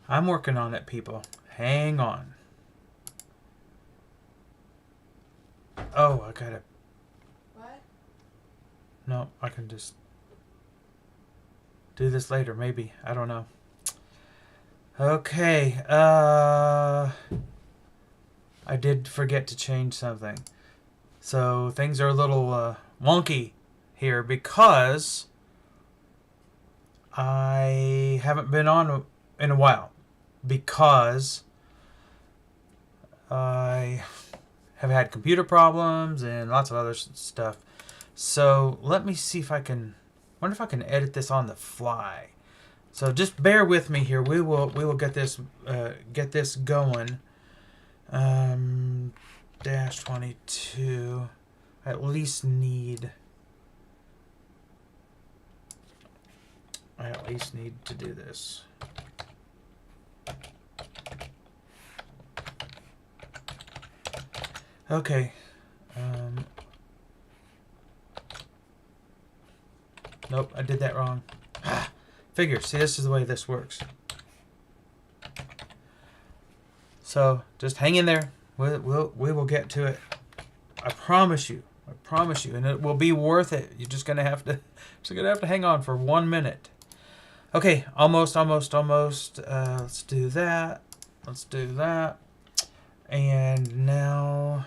I'm working on it, people. Hang on. Oh, I gotta... What? No, I can just do this later, maybe. I don't know. Okay, I did forget to change something. So things are a little wonky here because I haven't been on in a while because I have had computer problems and lots of other stuff. So let me see if I can. Wonder if I can edit this on the fly. So just bear with me here. We will get this going. Dash 22. I at least need to do this. Okay. Nope, I did that wrong. Figure. See, this is the way this works. So just hang in there. We will get to it. I promise you. I promise you, and it will be worth it. You're just gonna have to hang on for 1 minute. Okay, almost. Let's do that. And now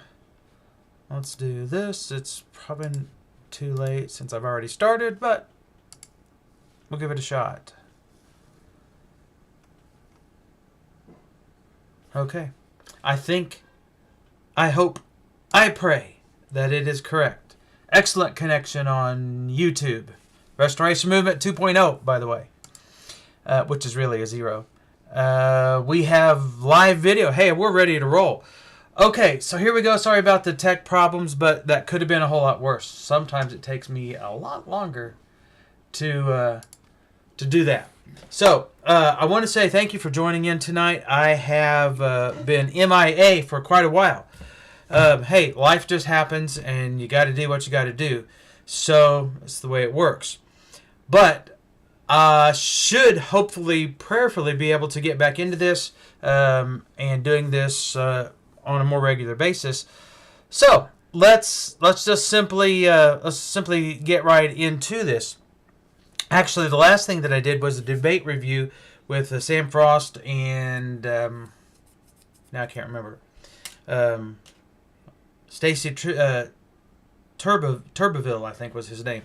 let's do this. It's probably too late since I've already started, but we'll give it a shot. Okay. I hope, I pray that it is correct. Excellent connection on YouTube. Restoration Movement 2.0, by the way, which is really a 0. We have live video. Hey, we're ready to roll. Okay, so here we go. Sorry about the tech problems, but that could have been a whole lot worse. Sometimes it takes me a lot longer to do that. So, I want to say thank you for joining in tonight. I have been MIA for quite a while. Hey, life just happens, and you got to do what you got to do. So, it's the way it works. But should hopefully, prayerfully, be able to get back into this and doing this on a more regular basis. So, let's just simply get right into this. Actually, the last thing that I did was a debate review with Sam Frost and now I can't remember. Stacy Turbeville, I think was his name.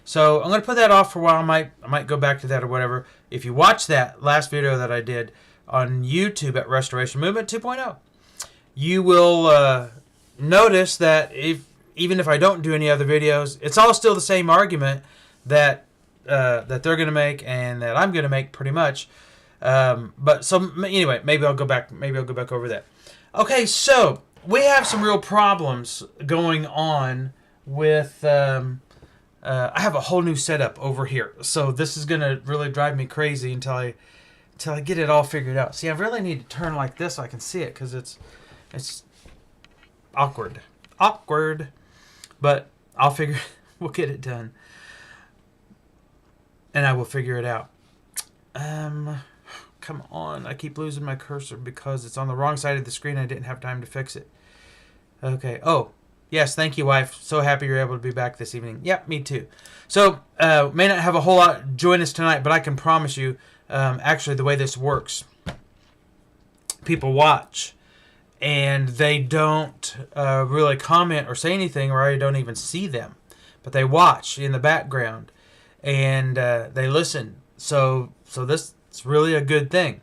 So I'm going to put that off for a while. I might go back to that or whatever. If you watch that last video that I did on YouTube at Restoration Movement 2.0, you will notice that even if I don't do any other videos, it's all still the same argument that they're going to make and that I'm going to make pretty much. But so anyway, maybe I'll go back over that. Okay, so we have some real problems going on with. I have a whole new setup over here, so this is going to really drive me crazy until I get it all figured out. See, I really need to turn like this so I can see it because it's awkward, but we'll get it done. And I will figure it out. Come on. I keep losing my cursor because it's on the wrong side of the screen. I didn't have time to fix it. Okay. Oh, yes. Thank you, wife. So happy you're able to be back this evening. Yep, me too. So, may not have a whole lot join us tonight, but I can promise you, actually, the way this works, people watch, and they don't really comment or say anything, or I don't even see them, but they watch in the background. And they listen. So this is really a good thing.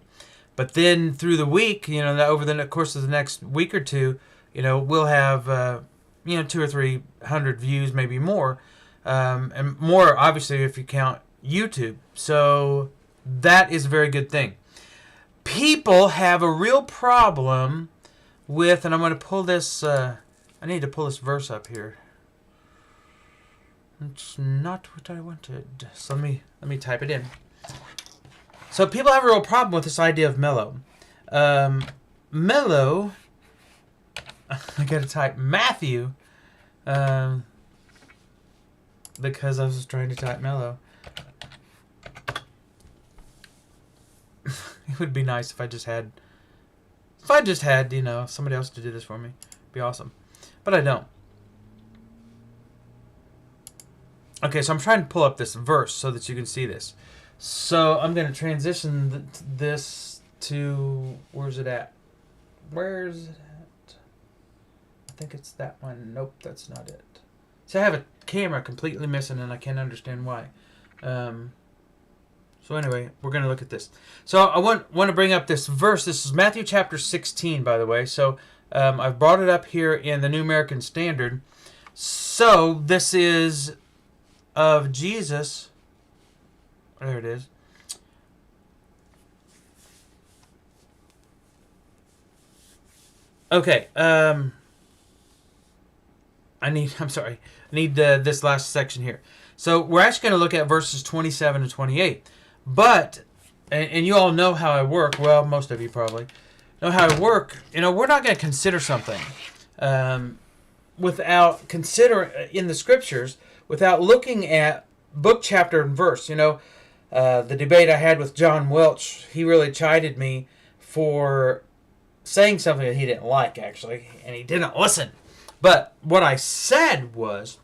But then through the week, over the course of the next week or two, we'll have 200 or 300 views, maybe more, and more obviously if you count YouTube. So that is a very good thing. People have a real problem with, and I'm going to pull this. I need to pull this verse up here. It's not what I wanted. So let me type it in. So people have a real problem with this idea of Mello. Mello, I gotta type Matthew, because I was trying to type Mello. It would be nice if I just had, somebody else to do this for me. It'd be awesome. But I don't. Okay, so I'm trying to pull up this verse so that you can see this. So I'm going to transition this to, where's it at? Where's it at? I think it's that one. Nope, that's not it. So I have a camera completely missing, and I can't understand why. So anyway, we're going to look at this. So I want to bring up this verse. This is Matthew chapter 16, by the way. So I've brought it up here in the New American Standard. So this is of Jesus. There it is. Okay. I need this last section here. So we're actually going to look at verses 27 and 28. But, and you all know how I work. Well, most of you probably know how I work. We're not going to consider something without considering in the scriptures, without looking at book, chapter, and verse. The debate I had with John Welch, he really chided me for saying something that he didn't like, actually, and he didn't listen. But what I said was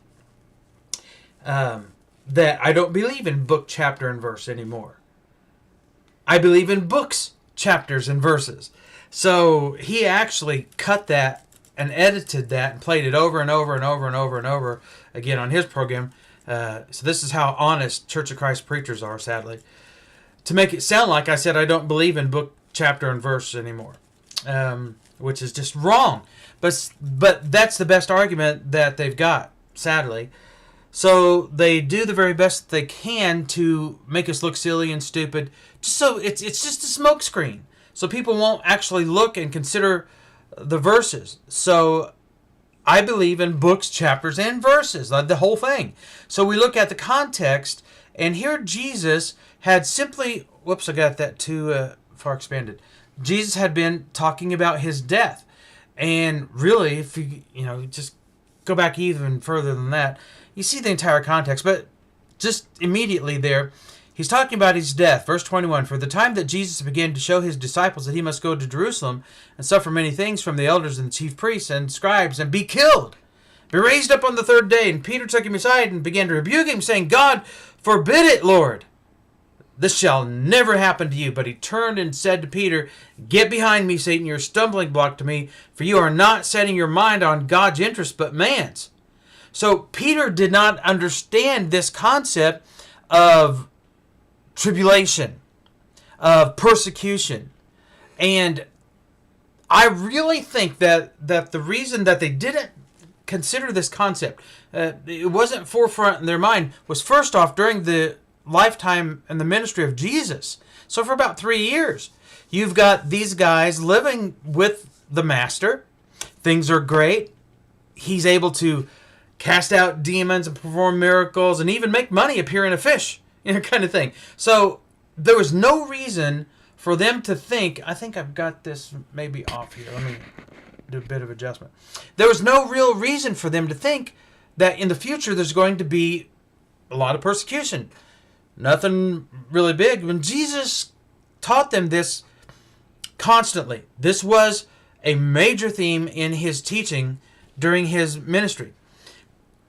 that I don't believe in book, chapter, and verse anymore. I believe in books, chapters, and verses. So he actually cut that and edited that and played it over and over and over and over and over again on his program. So this is how honest Church of Christ preachers are, sadly. To make it sound like I said I don't believe in book, chapter, and verse anymore. Which is just wrong. But that's the best argument that they've got, sadly. So they do the very best they can to make us look silly and stupid. So it's just a smokescreen. So people won't actually look and consider the verses. So I believe in books, chapters, and verses, the whole thing. So we look at the context, and here Jesus had simply, whoops, I got that too far expanded. Jesus had been talking about his death. And really, if you just go back even further than that, you see the entire context. But just immediately there, he's talking about his death. Verse 21, for the time that Jesus began to show his disciples that he must go to Jerusalem and suffer many things from the elders and the chief priests and scribes and be killed, be raised up on the third day. And Peter took him aside and began to rebuke him, saying, God forbid it, Lord. This shall never happen to you. But he turned and said to Peter, get behind me, Satan, you're a stumbling block to me, for you are not setting your mind on God's interest, but man's. So Peter did not understand this concept of tribulation, of persecution. And I really think that the reason that they didn't consider this concept, it wasn't forefront in their mind, was first off during the lifetime and the ministry of Jesus. So for about 3 years, you've got these guys living with the master. Things are great. He's able to cast out demons and perform miracles and even make money appear in a fish, kind of thing. So there was no reason for them to think, I think I've got this maybe off here. Let me do a bit of adjustment. There was no real reason for them to think that in the future there's going to be a lot of persecution. Nothing really big. When Jesus taught them this constantly, this was a major theme in his teaching during his ministry.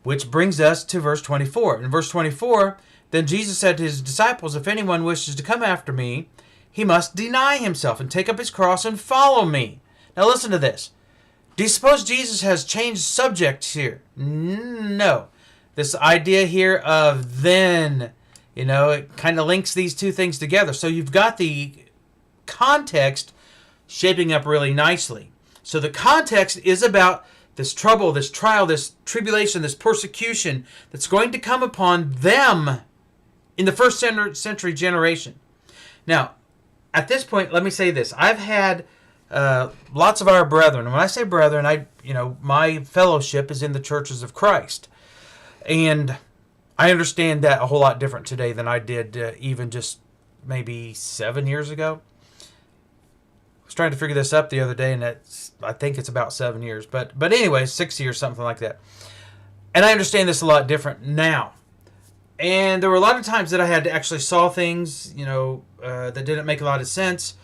Which brings us to verse 24. In verse 24, then Jesus said to his disciples, if anyone wishes to come after me, he must deny himself and take up his cross and follow me. Now listen to this. Do you suppose Jesus has changed subjects here? No. This idea here of then, it kind of links these two things together. So you've got the context shaping up really nicely. So the context is about this trouble, this trial, this tribulation, this persecution that's going to come upon them in the first century generation. Now, at this point, let me say this. I've had lots of our brethren. And when I say brethren, my fellowship is in the churches of Christ. And I understand that a whole lot different today than I did even just maybe 7 years ago. I was trying to figure this up the other day, and I think it's about 7 years. But anyway, 6 years, something like that. And I understand this a lot different now. And there were a lot of times that I had to actually saw things, that didn't make a lot of sense.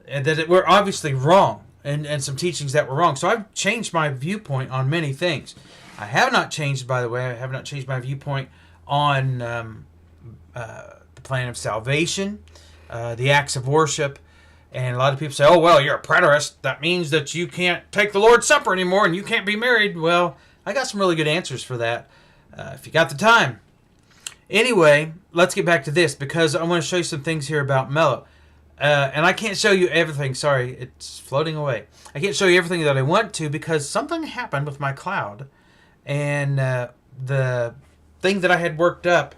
and that were obviously wrong, and some teachings that were wrong. So I've changed my viewpoint on many things. I have not changed, by the way, I have not changed my viewpoint on the plan of salvation, the acts of worship. And a lot of people say, oh, well, you're a preterist. That means that you can't take the Lord's Supper anymore and you can't be married. Well, I got some really good answers for that if you got the time. Anyway, let's get back to this because I want to show you some things here about Mello. And I can't show you everything. Sorry, it's floating away. I can't show you everything that I want to because something happened with my cloud. And the thing that I had worked up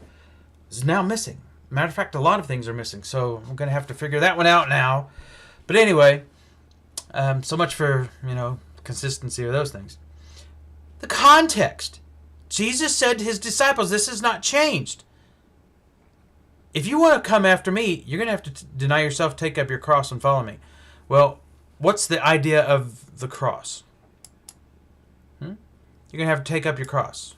is now missing. Matter of fact, a lot of things are missing. So I'm going to have to figure that one out now. But anyway, so much for, consistency of those things. The context. Jesus said to his disciples, this has not changed. If you want to come after me, you're going to have to deny yourself, take up your cross, and follow me. Well, what's the idea of the cross? You're going to have to take up your cross.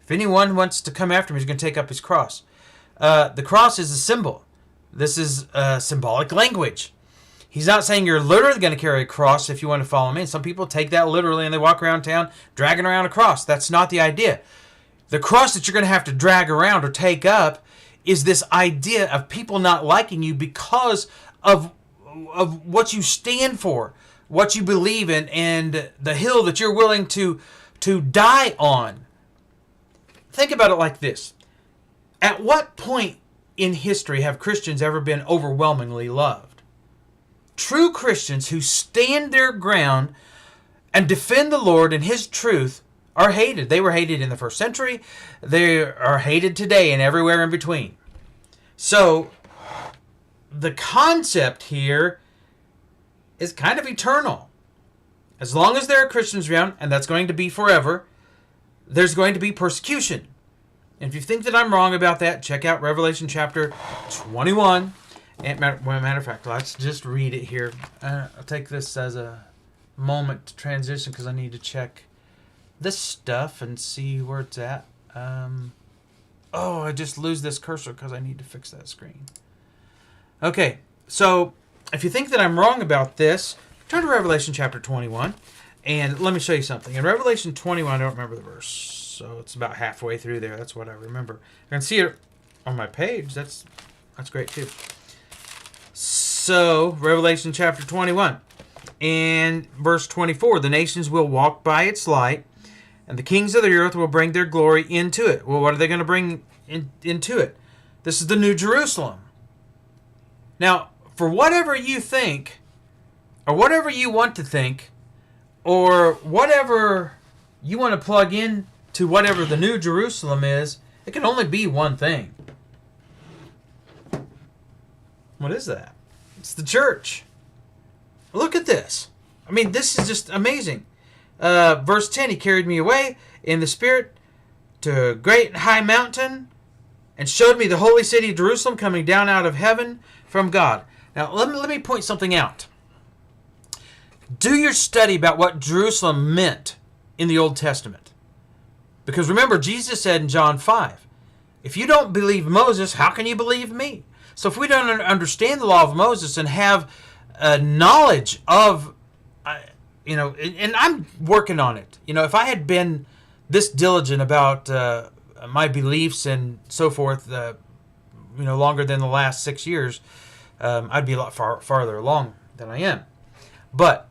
If anyone wants to come after me, he's going to take up his cross. The cross is a symbol. This is symbolic language. He's not saying you're literally going to carry a cross if you want to follow me. And some people take that literally and they walk around town dragging around a cross. That's not the idea. The cross that you're going to have to drag around or take up is this idea of people not liking you because of what you stand for, what you believe in, and the hill that you're willing to die on. Think about it like this. At what point in history have Christians ever been overwhelmingly loved? True Christians who stand their ground and defend the Lord and His truth are hated. They were hated in the first century. They are hated today and everywhere in between. So, the concept here is kind of eternal. As long as there are Christians around, and that's going to be forever, there's going to be persecution. And if you think that I'm wrong about that, check out Revelation chapter 21. And matter of fact, let's just read it here. I'll take this as a moment to transition because I need to check this stuff and see where it's at. I just lose this cursor because I need to fix that screen. Okay, so if you think that I'm wrong about this, turn to Revelation chapter 21. And let me show you something. In Revelation 21, I don't remember the verse. So it's about halfway through there. That's what I remember. I can see it on my page. That's great too. So, Revelation chapter 21 and verse 24. The nations will walk by its light, and the kings of the earth will bring their glory into it. Well, what are they going to bring into it? This is the New Jerusalem. Now, for whatever you think, or whatever you want to think, or whatever you want to plug in to whatever the New Jerusalem is, it can only be one thing. What is that? It's the church. Look at this. I mean, this is just amazing. Verse 10, He carried me away in the Spirit to a great and high mountain and showed me the holy city Jerusalem coming down out of heaven from God. Now, let me point something out. Do your study about what Jerusalem meant in the Old Testament. Because remember, Jesus said in John 5, if you don't believe Moses, how can you believe me? So if we don't understand the law of Moses and have knowledge of, and I'm working on it. If I had been this diligent about my beliefs and so forth, longer than the last 6 years, I'd be a lot farther along than I am. But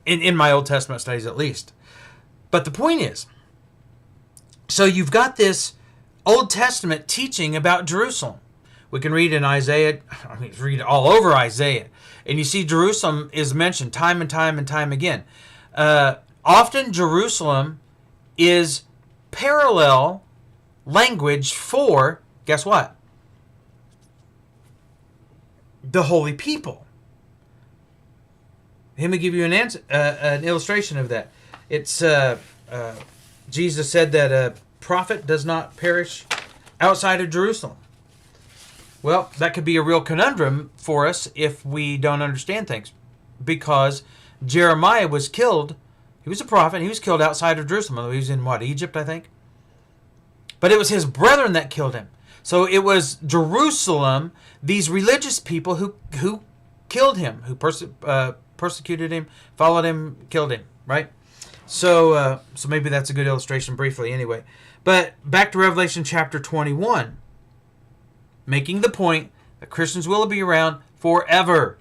in my Old Testament studies at least. But the point is, so you've got this Old Testament teaching about Jerusalem. We can read in Isaiah, read all over Isaiah, and you see Jerusalem is mentioned time and time and time again. Often Jerusalem is parallel language for, guess what? The holy people. Let me give you an illustration of that. It's Jesus said that a prophet does not perish outside of Jerusalem. Well, that could be a real conundrum for us if we don't understand things. Because Jeremiah was killed, he was a prophet, he was killed outside of Jerusalem. He was in Egypt, I think? But it was his brethren that killed him. So it was Jerusalem, these religious people who killed him, who persecuted him, followed him, killed him, right? So maybe that's a good illustration briefly anyway. But back to Revelation chapter 21, making the point that Christians will be around forever.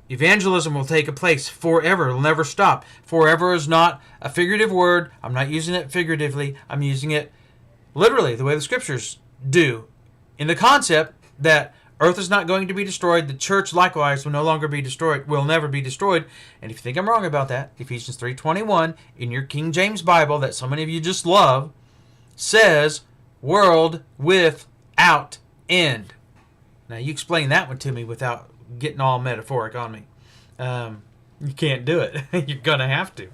Evangelism will take a place forever. It'll never stop. Forever is not a figurative word. I'm not using it figuratively. I'm using it literally, the way the scriptures do, in the concept that earth is not going to be destroyed. The church likewise will no longer be destroyed, will never be destroyed. And if you think I'm wrong about that, Ephesians 3:21 in your King James Bible that so many of you just love says world without end. Now you explain that one to me without getting all metaphoric on me. You can't do it. You're going to have to.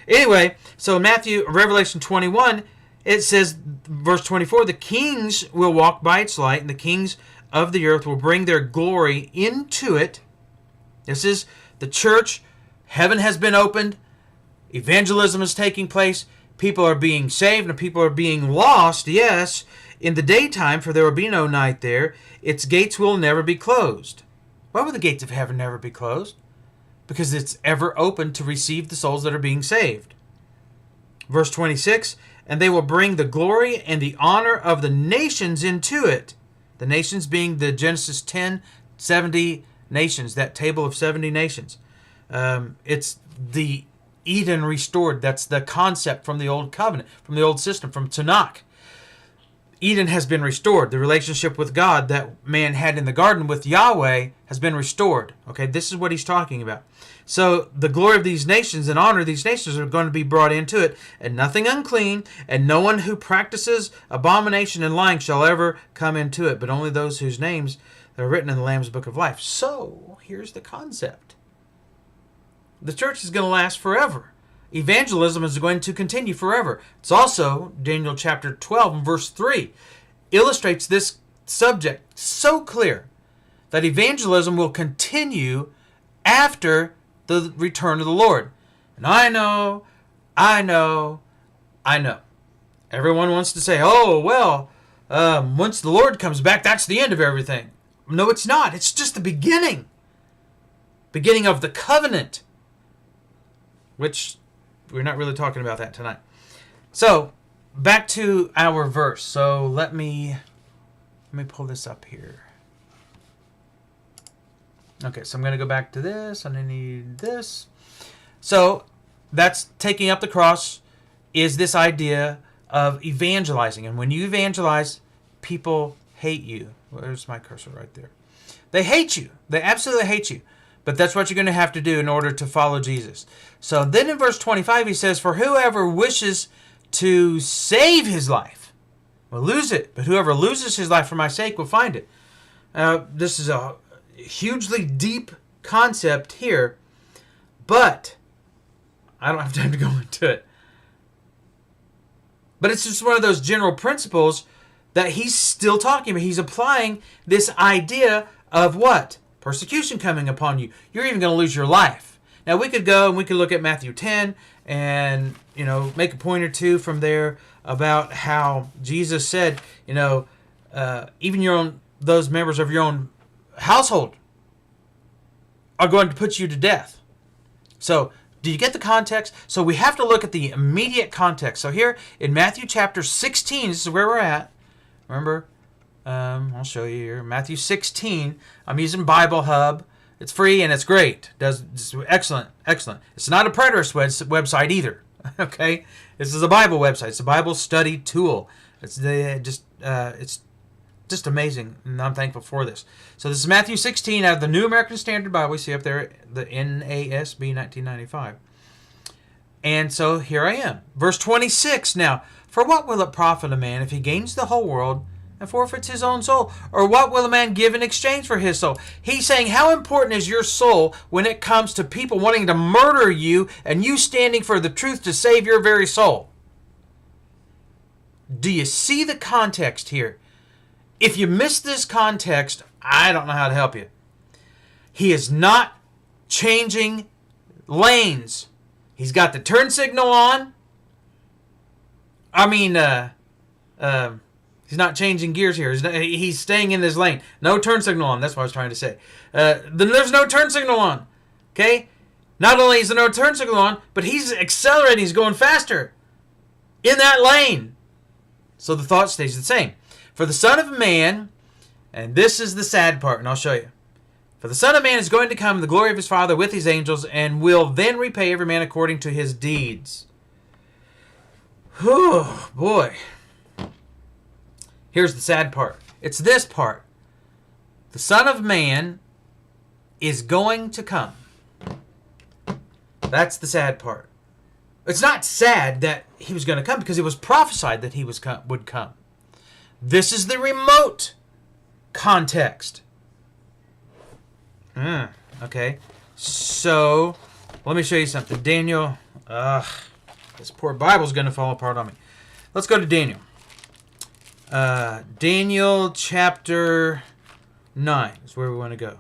Anyway, so Revelation 21, it says, verse 24, the kings will walk by its light, and the kings of the earth will bring their glory into it. This is the church. Heaven has been opened. Evangelism is taking place. People are being saved and people are being lost, yes, in the daytime, for there will be no night there. Its gates will never be closed. Why will the gates of heaven never be closed? Because it's ever open to receive the souls that are being saved. Verse 26, and they will bring the glory and the honor of the nations into it. The nations being the Genesis 10, 70 nations, that table of 70 nations. It's the Eden restored. That's the concept from the old covenant, from the old system, from Tanakh. Eden has been restored. The relationship with God that man had in the garden with Yahweh has been restored. Okay, this is what he's talking about. So the glory of these nations and honor of these nations are going to be brought into it, and nothing unclean, and no one who practices abomination and lying shall ever come into it, but only those whose names are written in the Lamb's Book of Life. So here's the concept. The church is going to last forever. Evangelism is going to continue forever. It's also, Daniel chapter 12 and verse 3, illustrates this subject so clear that evangelism will continue after the return of the Lord. And I know. Everyone wants to say, oh, well, once the Lord comes back, that's the end of everything. No, it's not. It's just the beginning. Beginning of the covenant, which we're not really talking about that tonight. So, back to our verse. So, let me pull this up here. Okay, so I'm going to go back to this, and I need this. So, that's taking up the cross is this idea of evangelizing. And when you evangelize, people hate you. Where's my cursor? Right there. They hate you. They absolutely hate you. But that's what you're going to have to do in order to follow Jesus. So then in verse 25 he says, for whoever wishes to save his life will lose it. But whoever loses his life for my sake will find it. This is a hugely deep concept here. But I don't have time to go into it. But it's just one of those general principles that he's still talking about. He's applying this idea of what? Persecution coming upon you. You're even going to lose your life. Now we could go and we could look at Matthew 10 and, make a point or two from there about how Jesus said, even those members of your own household are going to put you to death. So, do you get the context? So we have to look at the immediate context. So here in Matthew chapter 16, this is where we're at. Remember? I'll show you here. Matthew 16. I'm using Bible Hub. It's free and it's great. It's excellent. It's not a preterist website either. Okay? This is a Bible website. It's a Bible study tool. It's just amazing, and I'm thankful for this. So this is Matthew 16 out of the New American Standard Bible. We see up there the NASB 1995. And so here I am. Verse 26 now. For what will it profit a man if he gains the whole world and forfeits his own soul? Or what will a man give in exchange for his soul? He's saying, how important is your soul when it comes to people wanting to murder you and you standing for the truth to save your very soul? Do you see the context here? If you miss this context, I don't know how to help you. He is not changing lanes. He's got the turn signal on. He's not changing gears here. He's staying in his lane. No turn signal on. That's what I was trying to say. There's no turn signal on. Okay? Not only is there no turn signal on, but he's accelerating. He's going faster in that lane. So the thought stays the same. For the Son of Man, and this is the sad part, and I'll show you. For the Son of Man is going to come in the glory of his Father with his angels, and will then repay every man according to his deeds. Whew, boy. Here's the sad part. It's this part. The Son of Man is going to come. That's the sad part. It's not sad that he was going to come because it was prophesied that he would come. This is the remote context. Okay. So, let me show you something. Daniel, this poor Bible's going to fall apart on me. Let's go to Daniel. Daniel chapter 9 is where we want to go.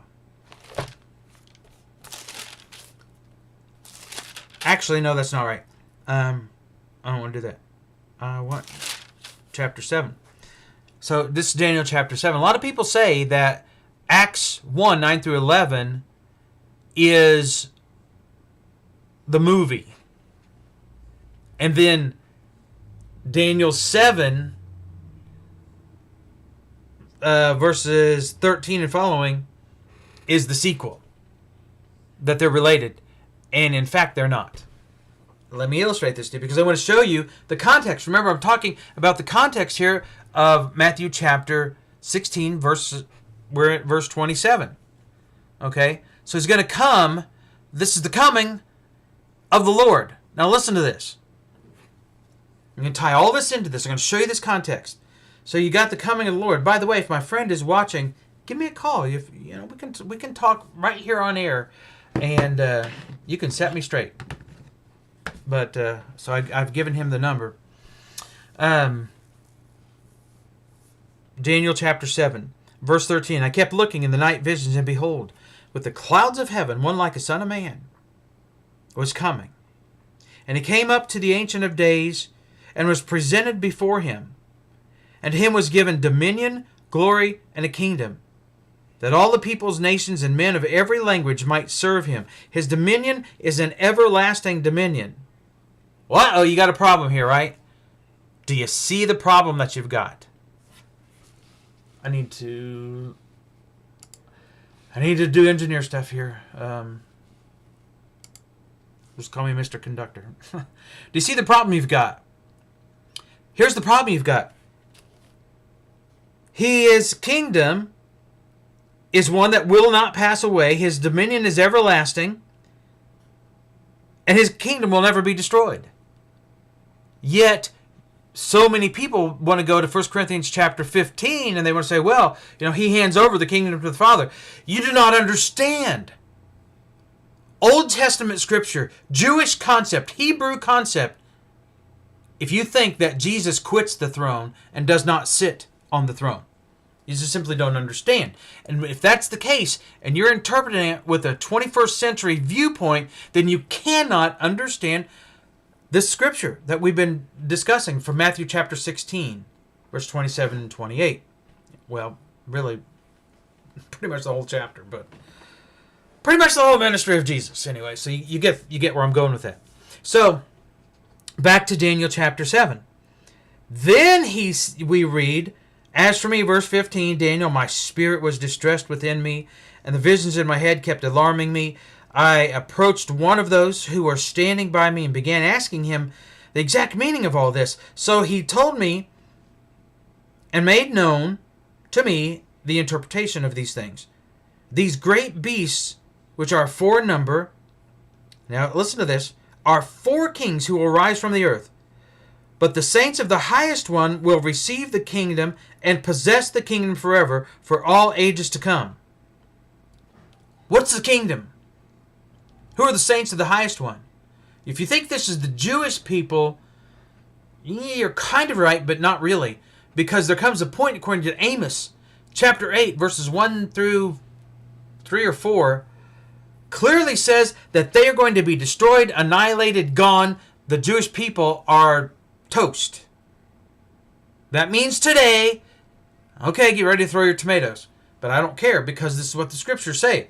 Actually, no, that's not right. I don't want to do that. I want chapter 7. So this is Daniel chapter 7. A lot of people say that Acts 1, 9 through 11 is the movie. And then Daniel 7, verses 13 and following, is the sequel. That they're related. And in fact, they're not. Let me illustrate this to you because I want to show you the context. Remember, I'm talking about the context here of Matthew chapter 16, we're at verse 27. Okay? So he's going to come. This is the coming of the Lord. Now listen to this. I'm going to tie all this into this. I'm going to show you this context. So you got the coming of the Lord. By the way, if my friend is watching, give me a call. We can talk right here on air, and you can set me straight. But so I've given him the number. Daniel chapter 7, verse 13. I kept looking in the night visions, and behold, with the clouds of heaven, one like a son of man was coming. And he came up to the Ancient of Days and was presented before him. And to him was given dominion, glory, and a kingdom, that all the peoples, nations, and men of every language might serve him. His dominion is an everlasting dominion. What? Oh, you got a problem here, right? Do you see the problem that you've got? I need to do engineer stuff here. Just call me Mr. Conductor. Do you see the problem you've got? Here's the problem you've got. His kingdom is one that will not pass away. His dominion is everlasting. And his kingdom will never be destroyed. Yet, so many people want to go to 1 Corinthians chapter 15 and they want to say, well, he hands over the kingdom to the Father. You do not understand. Old Testament scripture, Jewish concept, Hebrew concept. If you think that Jesus quits the throne and does not sit on the throne, you just simply don't understand. And if that's the case, and you're interpreting it with a 21st century viewpoint, then you cannot understand this scripture that we've been discussing from Matthew chapter 16, verse 27 and 28. Well, really, pretty much the whole chapter, but pretty much the whole ministry of Jesus. Anyway, so you get where I'm going with that. So, back to Daniel chapter 7. Then we read, as for me, verse 15, Daniel, my spirit was distressed within me, and the visions in my head kept alarming me. I approached one of those who were standing by me and began asking him the exact meaning of all this. So he told me and made known to me the interpretation of these things. These great beasts, which are 4 in number, now listen to this, are 4 kings who will rise from the earth. But the saints of the highest one will receive the kingdom and possess the kingdom forever for all ages to come. What's the kingdom? Who are the saints of the highest one? If you think this is the Jewish people, you're kind of right, but not really. Because there comes a point, according to Amos, chapter 8, verses 1 through 3 or 4, clearly says that they are going to be destroyed, annihilated, gone. The Jewish people are toast. That means today. Okay, get ready to throw your tomatoes. But I don't care, because this is what the scriptures say.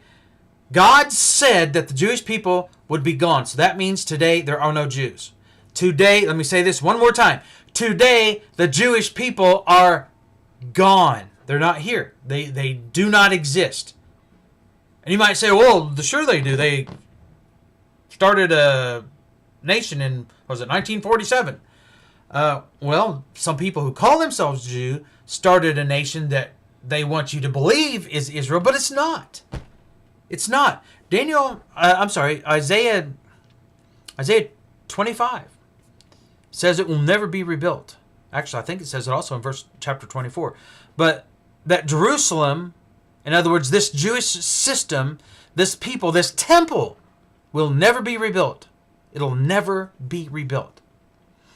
God said that the Jewish people would be gone. So that means today there are no Jews. Today, let me say this one more time. Today, the Jewish people are gone. They're not here. They do not exist. And you might say, well, sure they do. They started a nation in, was it 1947? Well, some people who call themselves Jew started a nation that they want you to believe is Israel, but it's not. It's not. Isaiah 25 says it will never be rebuilt. Actually, I think it says it also in chapter 24. But that Jerusalem, in other words, this Jewish system, this people, this temple, will never be rebuilt. It'll never be rebuilt.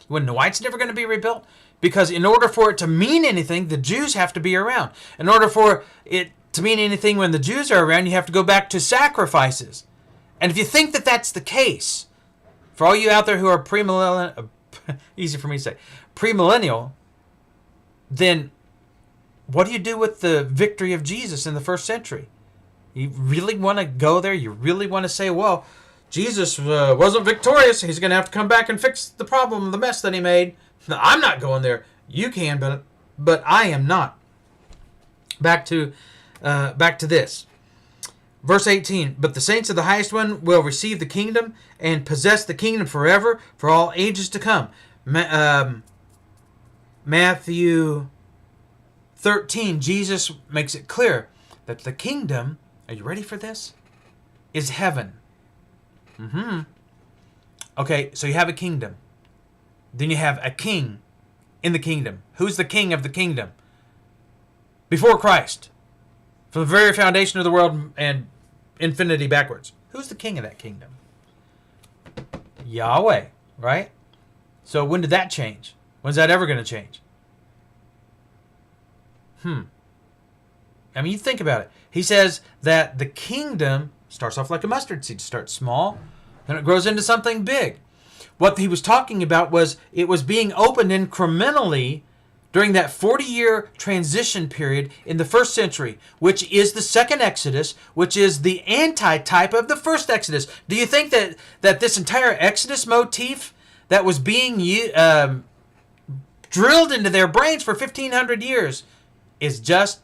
You want to know why it's never going to be rebuilt? Because in order for it to mean anything, the Jews have to be around. In order for it to mean anything when the Jews are around, you have to go back to sacrifices. And if you think that that's the case, for all you out there who are premillennial, easy for me to say, premillennial, then what do you do with the victory of Jesus in the first century? You really want to go there? You really want to say, well, Jesus wasn't victorious. He's going to have to come back and fix the problem, the mess that he made. No, I'm not going there. You can, but I am not. Back to this. Verse 18, but the saints of the highest one will receive the kingdom and possess the kingdom forever for all ages to come. Matthew 13, Jesus makes it clear that the kingdom, are you ready for this? Is heaven. Okay, so you have a kingdom. Then you have a king in the kingdom. Who's the king of the kingdom? Before Christ. From the very foundation of the world and infinity backwards. Who's the king of that kingdom? Yahweh, right? So when did that change? When's that ever going to change? I mean, you think about it. He says that the kingdom starts off like a mustard seed. It starts small, then it grows into something big. What he was talking about was it was being opened incrementally during that 40-year transition period in the first century, which is the second Exodus, which is the anti-type of the first Exodus. Do you think that this entire Exodus motif that was being drilled into their brains for 1,500 years is just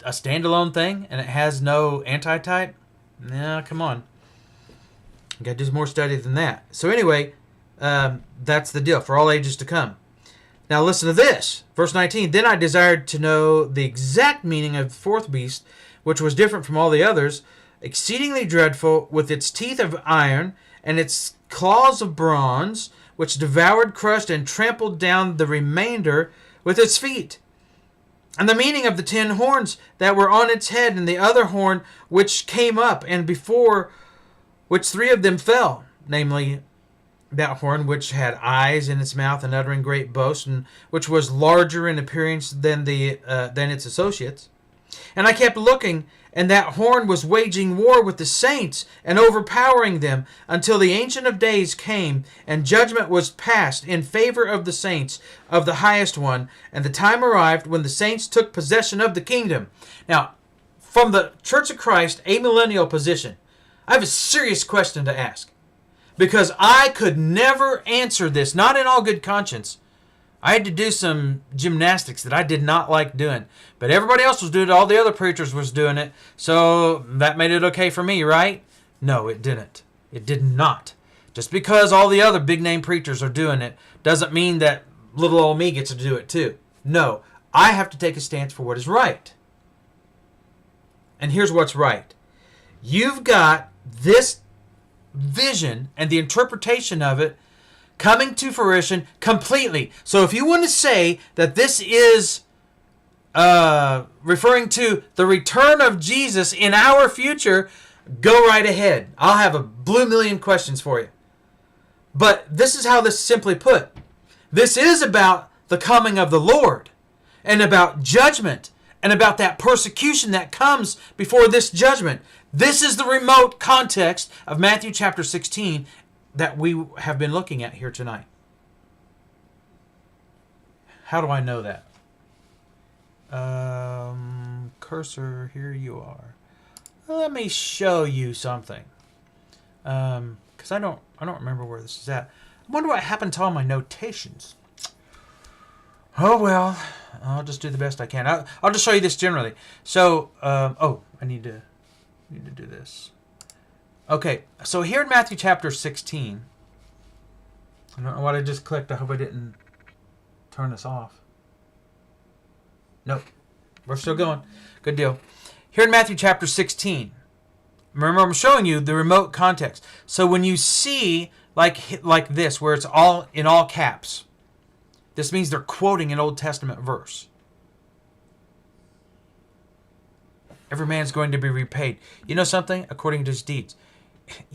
a standalone thing and it has no anti-type? No, come on. You got to do more study than that. So anyway, that's the deal for all ages to come. Now listen to this. Verse 19, then I desired to know the exact meaning of the fourth beast, which was different from all the others, exceedingly dreadful, with its teeth of iron and its claws of bronze, which devoured, crushed, and trampled down the remainder with its feet. And the meaning of the 10 horns that were on its head, and the other horn which came up, and before which 3 of them fell, namely that horn which had eyes in its mouth and uttering great boasts, and which was larger in appearance than its associates. And I kept looking, and that horn was waging war with the saints and overpowering them until the Ancient of Days came, and judgment was passed in favor of the saints of the highest one, and the time arrived when the saints took possession of the kingdom. Now, from the Church of Christ, a millennial position, I have a serious question to ask, because I could never answer this, not in all good conscience. I had to do some gymnastics that I did not like doing, but everybody else was doing it. All the other preachers was doing it, so that made it okay for me, right? No, it didn't. It did not. Just because all the other big-name preachers are doing it doesn't mean that little old me gets to do it too. No, I have to take a stance for what is right. And here's what's right. You've got this vision and the interpretation of it coming to fruition completely. So if you want to say that this is referring to the return of Jesus in our future, go right ahead. I'll have a blue million questions for you. But this is how this is simply put. This is about the coming of the Lord and about judgment and about that persecution that comes before this judgment. This is the remote context of Matthew chapter 16 that we have been looking at here tonight. How do I know that? Cursor, here you are. Let me show you something. Because I don't remember where this is at. I wonder what happened to all my notations. Oh well, I'll just do the best I can. I'll just show you this generally. So, I need to do this. Okay, so here in Matthew chapter 16, I don't know what I just clicked. I hope I didn't turn this off. Nope, we're still going. Good deal. Here in Matthew chapter 16, remember I'm showing you the remote context. So when you see like this, where it's all in all caps, this means they're quoting an Old Testament verse. Every man's going to be repaid. You know something? According to his deeds.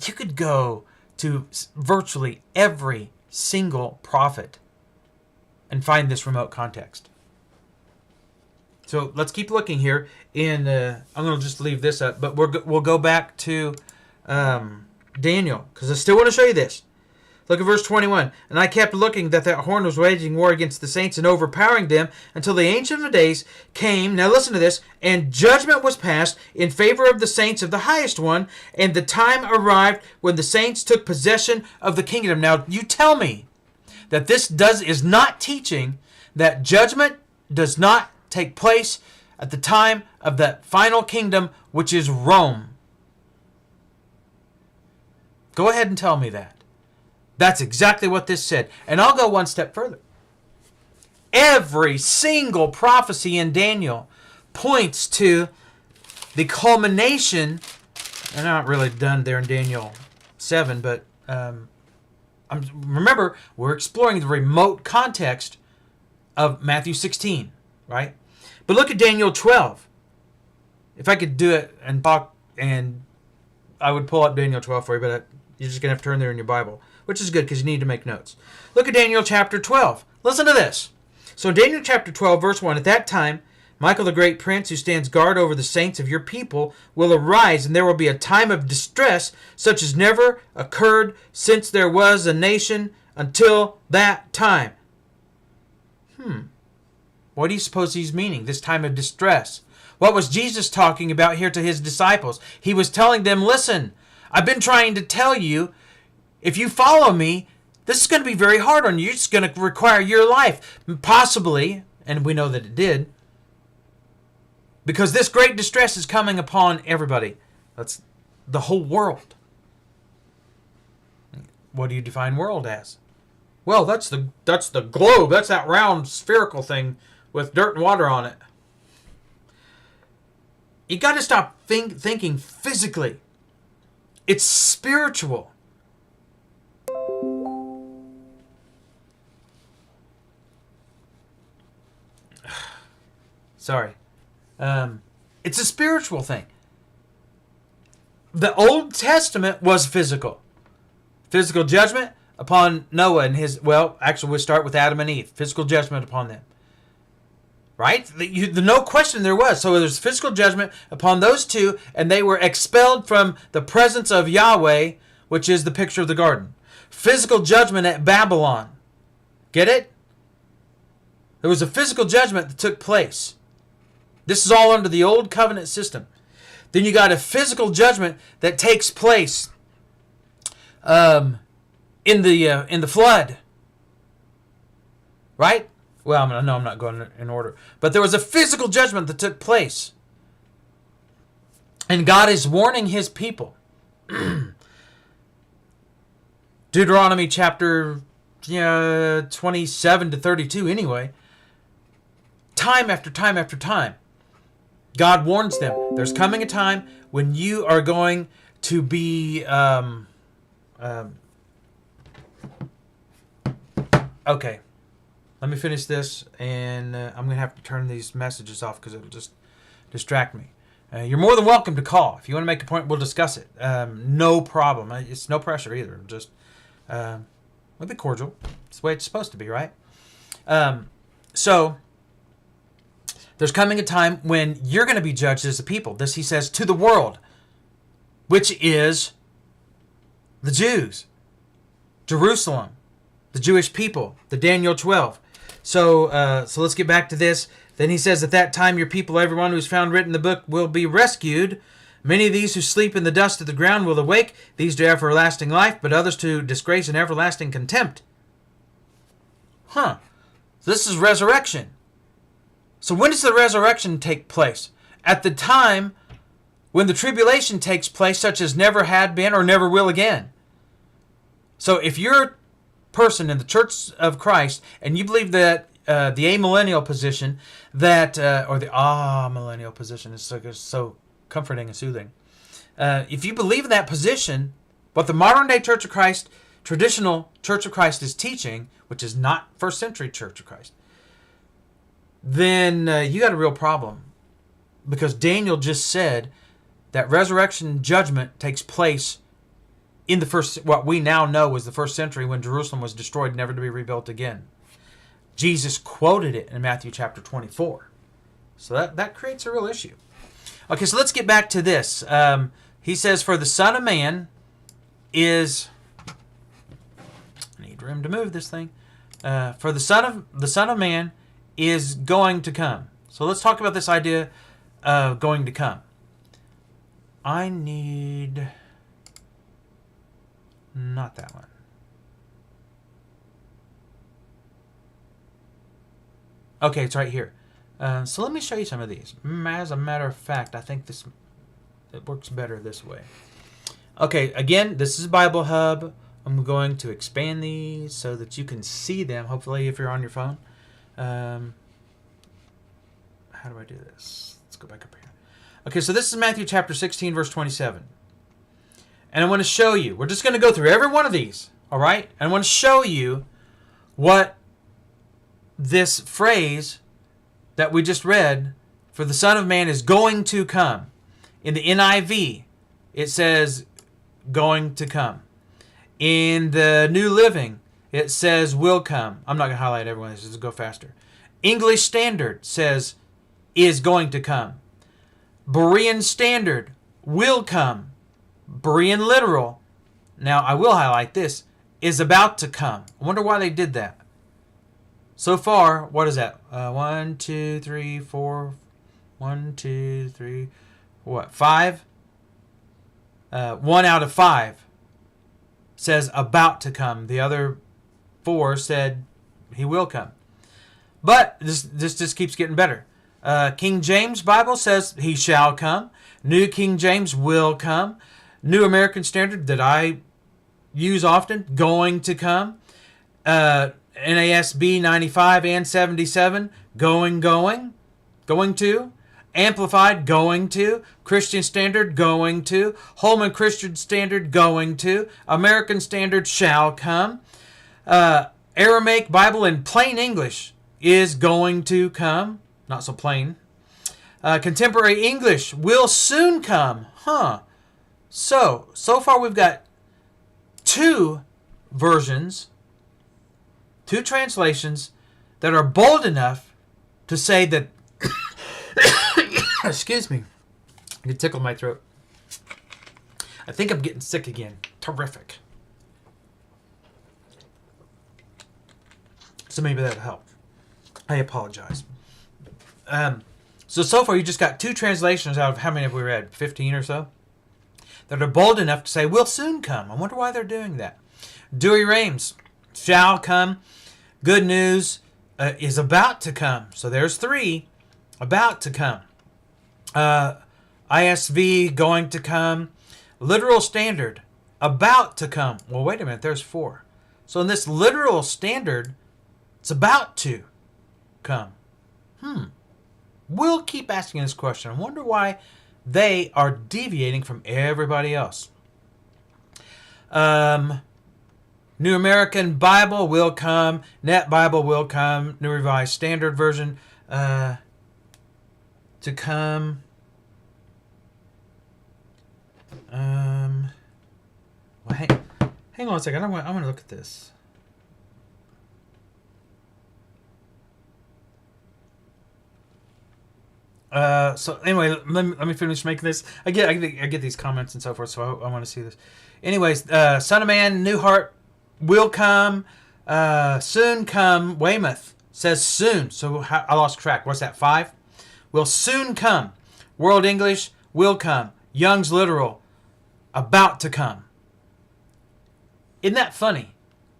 You could go to virtually every single prophet and find this remote context. So let's keep looking here. I'm going to just leave this up, but we'll go back to Daniel, because I still want to show you this. Look at verse 21. And I kept looking that horn was waging war against the saints and overpowering them until the Ancient of Days came. Now listen to this. And judgment was passed in favor of the saints of the highest one. And the time arrived when the saints took possession of the kingdom. Now you tell me that this is not teaching that judgment does not take place at the time of that final kingdom, which is Rome. Go ahead and tell me that. That's exactly what this said. And I'll go one step further. Every single prophecy in Daniel points to the culmination, and I'm not really done there in Daniel 7, but remember, we're exploring the remote context of Matthew 16, right? But look at Daniel 12. If I could do it and I would pull up Daniel 12 for you, but you're just going to have to turn there in your Bible, which is good because you need to make notes. Look at Daniel chapter 12. Listen to this. So Daniel chapter 12, verse 1, at that time, Michael the great prince, who stands guard over the saints of your people, will arise, and there will be a time of distress such as never occurred since there was a nation until that time. What do you suppose he's meaning, this time of distress? What was Jesus talking about here to his disciples? He was telling them, listen, I've been trying to tell you, if you follow me, this is going to be very hard on you. It's going to require your life. Possibly, and we know that it did, because this great distress is coming upon everybody. That's the whole world. What do you define world as? Well, that's the globe. That's that round spherical thing with dirt and water on it. You got to stop thinking physically. It's spiritual. Sorry. It's a spiritual thing. The Old Testament was physical. Physical judgment upon Noah and we'll start with Adam and Eve. Physical judgment upon them. Right? No question there was. So there's physical judgment upon those two, and they were expelled from the presence of Yahweh, which is the picture of the garden. Physical judgment at Babylon. Get it? There was a physical judgment that took place. This is all under the old covenant system. Then you got a physical judgment that takes place in the flood. Right? Well, I'm not going in order. But there was a physical judgment that took place. And God is warning his people. Deuteronomy chapter 27 to 32 anyway. Time after time after time. God warns them. There's coming a time when you are going to be... Okay. Let me finish this, and I'm going to have to turn these messages off because it'll just distract me. You're more than welcome to call. If you want to make a point, we'll discuss it. No problem. It's no pressure either. Just we'll be cordial. It's the way it's supposed to be, right? So there's coming a time when you're going to be judged as a people. This, he says, to the world, which is the Jews, Jerusalem, the Jewish people, the Daniel 12. So let's get back to this. Then he says, at that time your people, everyone who is found written in the book, will be rescued. Many of these who sleep in the dust of the ground will awake, these to everlasting life, but others to disgrace and everlasting contempt. Huh. This is resurrection. So when does the resurrection take place? At the time when the tribulation takes place, such as never had been or never will again. So if you're a person in the Church of Christ and you believe that the amillennial position, that or the millennial position is so comforting and soothing. If you believe in that position, what the modern day Church of Christ, traditional Church of Christ is teaching, which is not first century Church of Christ, then you got a real problem. Because Daniel just said that resurrection judgment takes place in the first, what we now know was the first century when Jerusalem was destroyed, never to be rebuilt again. Jesus quoted it in Matthew chapter 24. So that creates a real issue. Okay, so let's get back to this. He says, for the Son of Man is... I need room to move this thing. For the Son of Man is going to come. So let's talk about this idea of going to come. I need... not that one. Okay, it's right here. So let me show you some of these. As a matter of fact, I think it works better this way. Okay, again, this is Bible Hub. I'm going to expand these so that you can see them, hopefully, if you're on your phone. How do I do this? Let's go back up here. Okay, so this is Matthew chapter 16, verse 27. And I want to show you. We're just going to go through every one of these, all right? And I want to show you what this phrase that we just read, for the Son of Man is going to come. In the NIV, it says going to come. In the New Living, it says will come. I'm not going to highlight everyone. This just go faster. English Standard says is going to come. Berean Standard will come. Berean Literal, now I will highlight this, is about to come. I wonder why they did that. So far, what is that? 1, 2, 3, 4. 1, 2, 3. What? 5? 1 out of 5 says about to come. The other 4 said he will come. But this just keeps getting better. King James Bible says he shall come. New King James will come. New American Standard that I use often, going to come. NASB 95 and 77, going to. Amplified, going to. Christian Standard, going to. Holman Christian Standard, going to. American Standard, shall come. Aramaic Bible in plain English is going to come. Not so plain. Contemporary English will soon come. So far we've got 2 versions, 2 translations that are bold enough to say that, excuse me, it tickled my throat. I think I'm getting sick again. Terrific. So maybe that'll help. I apologize. So far you just got 2 translations out of how many have we read? 15 or so? That are bold enough to say, will soon come. I wonder why they're doing that. Dewey Rames, shall come. Good News is about to come. So there's 3, about to come. ISV, going to come. Literal Standard, about to come. Well, wait a minute, there's 4. So in this Literal Standard, it's about to come. We'll keep asking this question. I wonder why they are deviating from everybody else. New American Bible will come. Net Bible will come. New Revised Standard Version to come. Well, hang on a second. I'm going to look at this. So anyway, let me finish making this. I get these comments and so forth, so I want to see this. Anyways, Son of Man, New Heart will come, soon come, Weymouth. says soon. So I lost track. What's that, 5? Will soon come. World English, will come. Young's literal, about to come. Isn't that funny?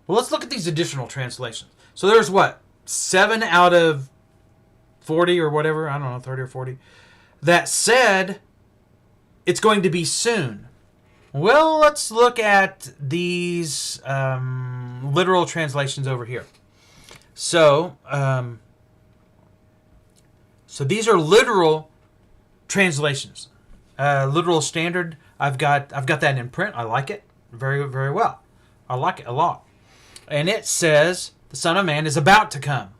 Well, let's look at these additional translations. So there's what? 7 out of 40 or whatever, I don't know, 30 or 40, that said it's going to be soon. Well, let's look at these literal translations over here. So these are literal translations. Literal standard, I've got that in print. I like it very, very well. I like it a lot. And it says the Son of Man is about to come.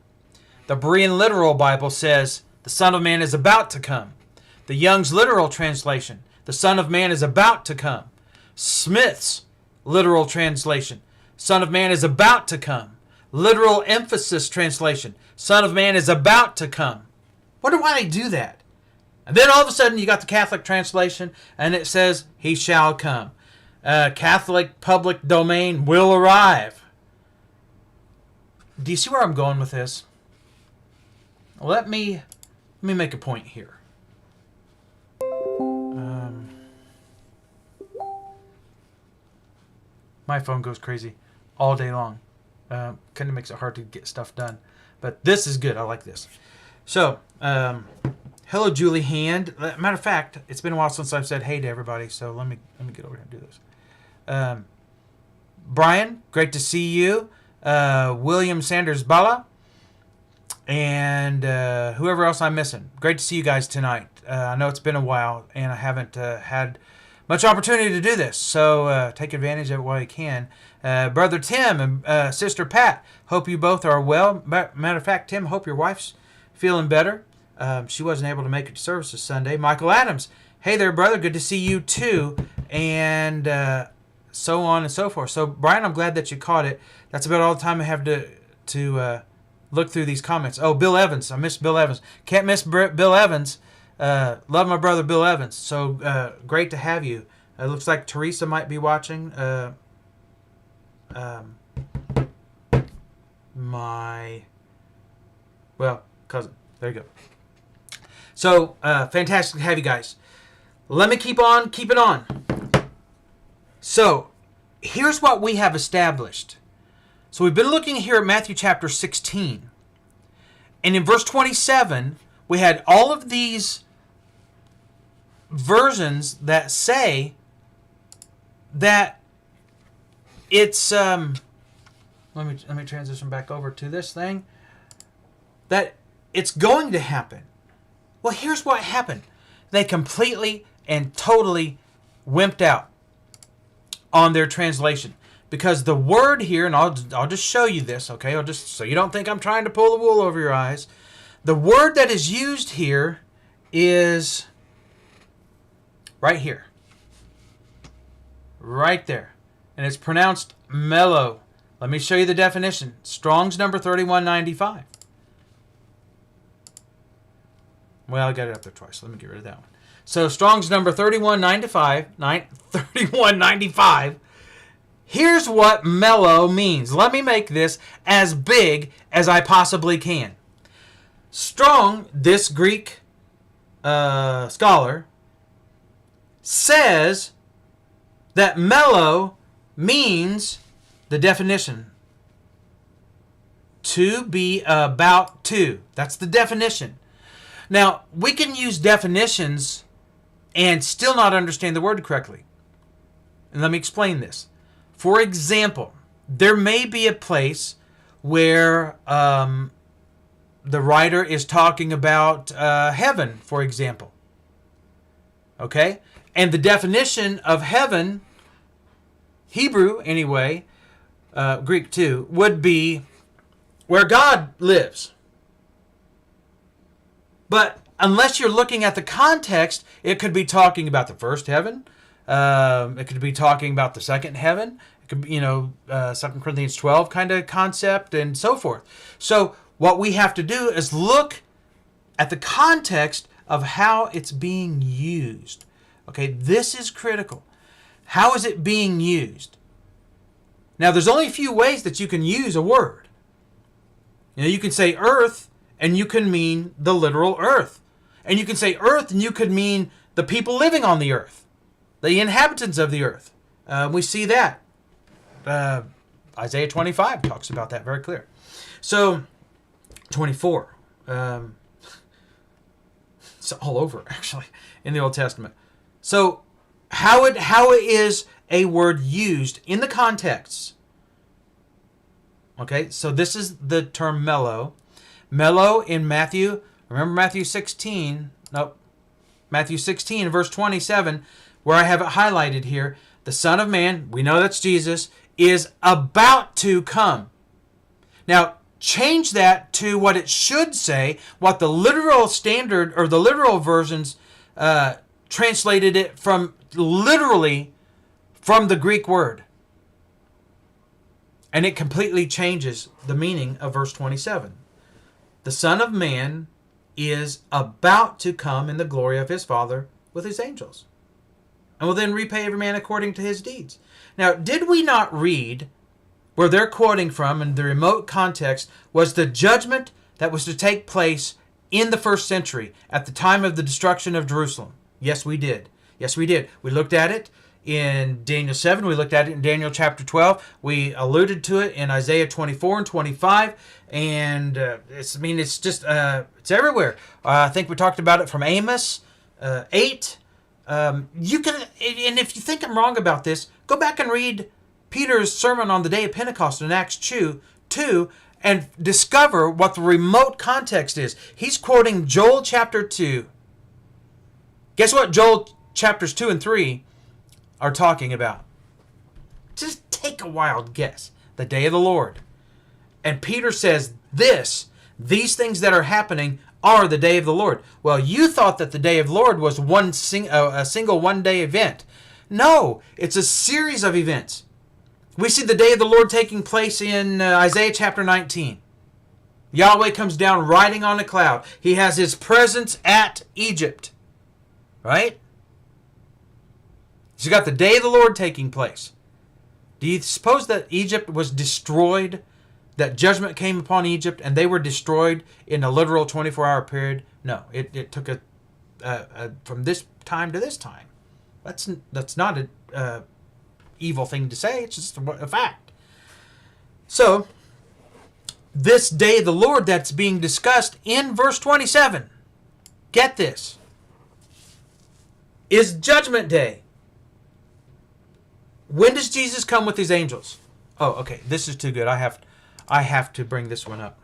The Berean Literal Bible says the Son of Man is about to come. The Young's Literal Translation, the Son of Man is about to come. Smith's Literal Translation, Son of Man is about to come. Literal Emphasis Translation, Son of Man is about to come. Wonder why they do that. And then all of a sudden you got the Catholic translation and it says, He shall come. Catholic public domain will arrive. Do you see where I'm going with this? Let me make a point here. My phone goes crazy all day long. Kind of makes it hard to get stuff done. But this is good. I like this. So, hello, Julie Hand. Matter of fact, it's been a while since I've said hey to everybody. So let me get over here and do this. Brian, great to see you. William Sanders Bala. And whoever else I'm missing. Great to see you guys tonight. I know it's been a while, and I haven't had much opportunity to do this, so take advantage of it while you can. Brother Tim and Sister Pat, hope you both are well. Matter of fact, Tim, hope your wife's feeling better. She wasn't able to make it to services Sunday. Michael Adams, hey there, brother, good to see you too, and so on and so forth. So, Brian, I'm glad that you caught it. That's about all the time I have to look through these comments. Oh, Bill Evans, I miss Bill Evans. Can't miss Bill Evans. Love my brother Bill Evans. So great to have you. It looks like Teresa might be watching. My cousin. There you go. So fantastic to have you guys. Let me keep on keeping on. So here's what we have established. So we've been looking here at Matthew chapter 16. And in verse 27, we had all of these versions that say that it's let me transition back over to this thing, that it's going to happen. Well, here's what happened. They completely and totally wimped out on their translation, because the word here, and I'll just show you this, okay? I'll just so you don't think I'm trying to pull the wool over your eyes. The word that is used here is right here. Right there. And it's pronounced mellow. Let me show you the definition. Strong's number 3195. Well, I got it up there twice. Let me get rid of that one. So Strong's number 3195. Here's what mellow means. Let me make this as big as I possibly can. Strong, this Greek scholar, says that mellow means, the definition, to be about to. That's the definition. Now, we can use definitions and still not understand the word correctly. And let me explain this. For example, there may be a place where the writer is talking about heaven, for example. Okay? And the definition of heaven, Hebrew anyway, Greek too, would be where God lives. But unless you're looking at the context, it could be talking about the first heaven. It could be talking about the second heaven. It could be, 2 Corinthians 12 kind of concept and so forth. So what we have to do is look at the context of how it's being used. Okay, this is critical. How is it being used? Now, there's only a few ways that you can use a word. You know, you can say earth and you can mean the literal earth. And you can say earth and you could mean the people living on the earth, the inhabitants of the earth. We see that. Isaiah 25 talks about that very clear. So, 24. It's all over, actually, in the Old Testament. So, how is a word used in the context? Okay, so this is the term mello. Mello in Matthew, remember Matthew 16, Matthew 16, verse 27, where I have it highlighted here, the Son of Man, we know that's Jesus, is about to come. Now, change that to what it should say, what the literal standard or the literal versions translated it from literally from the Greek word. And it completely changes the meaning of verse 27. The Son of Man is about to come in the glory of his Father with his angels, and will then repay every man according to his deeds. Now, did we not read where they're quoting from in the remote context was the judgment that was to take place in the first century at the time of the destruction of Jerusalem? Yes, we did. Yes, we did. We looked at it in Daniel 7. We looked at it in Daniel chapter 12. We alluded to it in Isaiah 24 and 25. And it's just, it's everywhere. I think we talked about it from Amos 8. You can, and if you think I'm wrong about this, go back and read Peter's sermon on the day of Pentecost in Acts 2 and discover what the remote context is. He's quoting Joel chapter 2. Guess what Joel chapters 2 and 3 are talking about? Just take a wild guess. The day of the Lord. And Peter says these things that are happening are the day of the Lord. Well, you thought that the day of the Lord was a single one-day event. No, it's a series of events. We see the day of the Lord taking place in Isaiah chapter 19. Yahweh comes down riding on a cloud. He has his presence at Egypt. Right? So you got the day of the Lord taking place. Do you suppose that Egypt was destroyed? That judgment came upon Egypt and they were destroyed in a literal 24-hour period? No, it took from this time to this time. That's not an evil thing to say. It's just a fact. So, this day of the Lord that's being discussed in verse 27, get this, is Judgment Day. When does Jesus come with his angels? Oh, okay. This is too good. I have to bring this one up.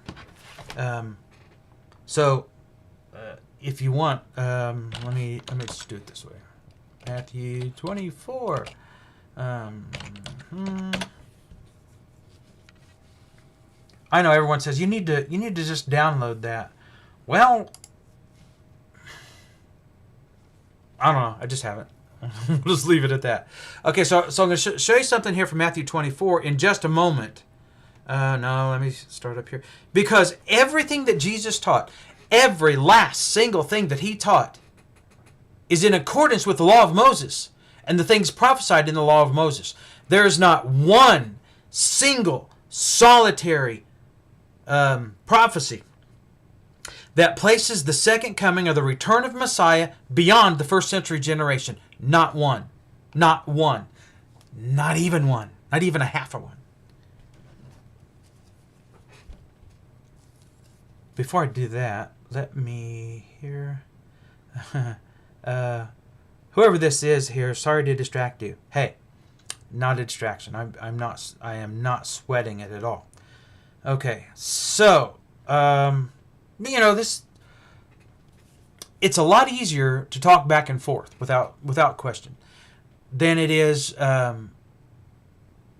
If you want, let me just do it this way. Matthew 24. I know everyone says you need to just download that. Well, I don't know. I just haven't. We'll just leave it at that. Okay, so I'm going to show you something here from Matthew 24 in just a moment. No, let me start up here. Because everything that Jesus taught, every last single thing that he taught, is in accordance with the law of Moses and the things prophesied in the law of Moses. There is not one single solitary prophecy that places the second coming or the return of Messiah beyond the first century generation. Not one. Not one. Not even one. Not even a half of one. Before I do that, let me here. Whoever this is here, sorry to distract you. Hey, not a distraction. I am not sweating it at all. Okay, so this. It's a lot easier to talk back and forth without question than it is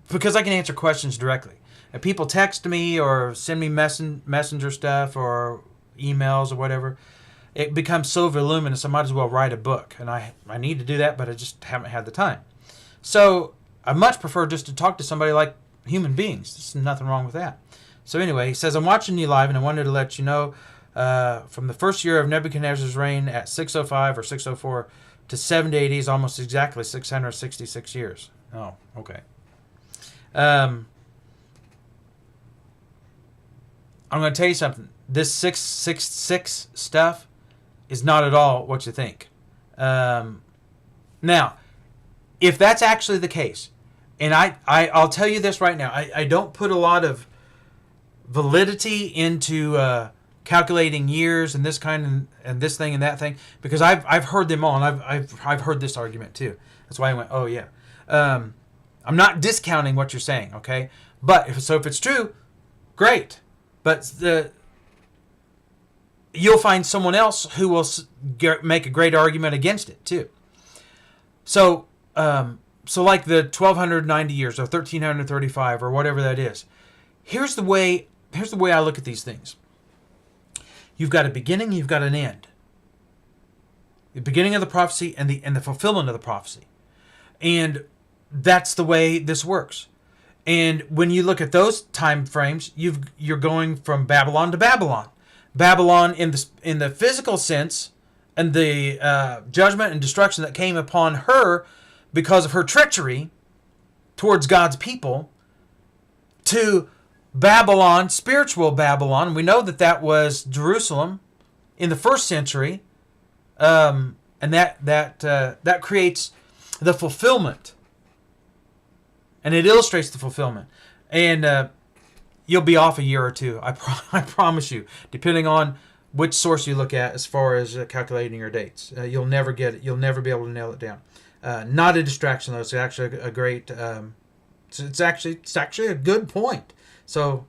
because I can answer questions directly. If people text me or send me messenger stuff or emails or whatever, it becomes so voluminous I might as well write a book. And I need to do that, but I just haven't had the time. So I much prefer just to talk to somebody like human beings. There's nothing wrong with that. So anyway, he says, I'm watching you live and I wanted to let you know from the first year of Nebuchadnezzar's reign at 605 or 604 to 780 is almost exactly 666 years. Oh, okay. I'm going to tell you something. This 666 stuff is not at all what you think. Now, if that's actually the case, and I'll tell you this right now, I don't put a lot of validity into calculating years and this kind and this thing and that thing, because I've heard them all, and I've heard this argument too. That's why I went, oh yeah. I'm not discounting what you're saying, okay? But if it's true, great. But you'll find someone else who will make a great argument against it too. So like the 1290 years or 1335 or whatever that is. Here's the way I look at these things. You've got a beginning, you've got an end. The beginning of the prophecy and the fulfillment of the prophecy. And that's the way this works. And when you look at those time frames, you're going from Babylon to Babylon. Babylon in the physical sense, and the judgment and destruction that came upon her because of her treachery towards God's people, to Babylon, spiritual Babylon. We know that was Jerusalem in the first century, and that creates the fulfillment, and it illustrates the fulfillment. And you'll be off a year or two, I promise you, depending on which source you look at as far as calculating your dates. You'll never get it. You'll never be able to nail it down. Not a distraction, though. It's actually a great. It's actually a good point. So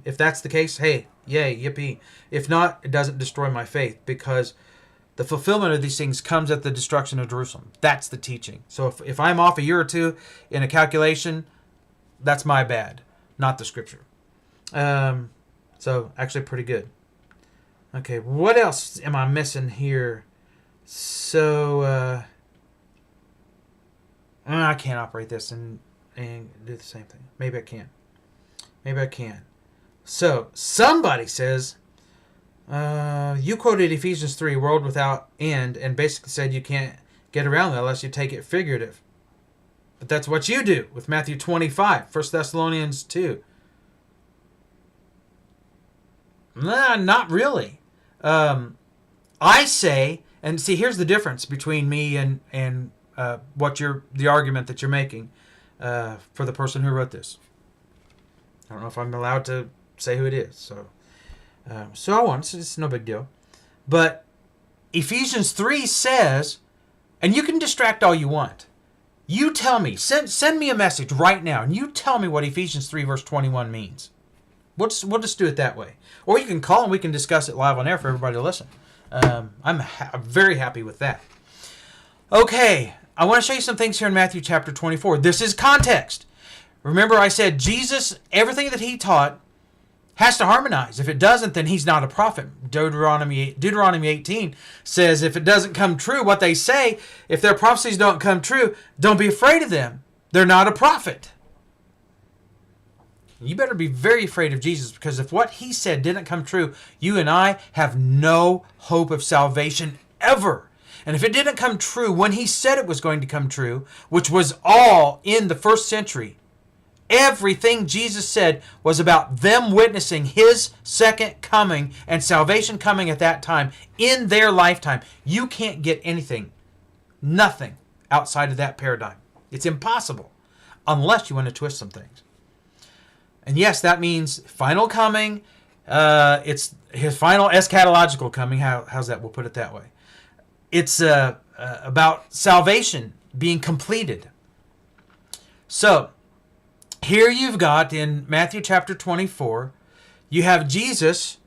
if that's the case, hey, yay, yippee. If not, it doesn't destroy my faith, because the fulfillment of these things comes at the destruction of Jerusalem. That's the teaching. So if I'm off a year or two in a calculation, that's my bad, not the scripture. So actually pretty good. Okay, what else am I missing here? So I can't operate this and do the same thing. Maybe I can. So somebody says, you quoted Ephesians 3, world without end, and basically said you can't get around that unless you take it figurative. But that's what you do with Matthew 25, 1 Thessalonians 2. Nah, not really. I say, and see, here's the difference between me and the argument that you're making for the person who wrote this. I don't know if I'm allowed to say who it is, so I won't. It's no big deal. But Ephesians 3 says, and you can distract all you want. You tell me, send me a message right now, and you tell me what Ephesians 3 verse 21 means. We'll just do it that way. Or you can call and we can discuss it live on air for everybody to listen. I'm very happy with that. Okay, I want to show you some things here in Matthew chapter 24. This is context. Remember I said Jesus, everything that he taught has to harmonize. If it doesn't, then he's not a prophet. Deuteronomy 18 says if it doesn't come true, what they say, if their prophecies don't come true, don't be afraid of them. They're not a prophet. You better be very afraid of Jesus, because if what he said didn't come true, you and I have no hope of salvation ever. And if it didn't come true when he said it was going to come true, which was all in the first century, everything Jesus said was about them witnessing his second coming and salvation coming at that time in their lifetime. You can't get anything, nothing outside of that paradigm. It's impossible unless you want to twist some things. And yes, that means final coming. It's his final eschatological coming. How's that? We'll put it that way. It's about salvation being completed. So here you've got in Matthew chapter 24, you have Jesus.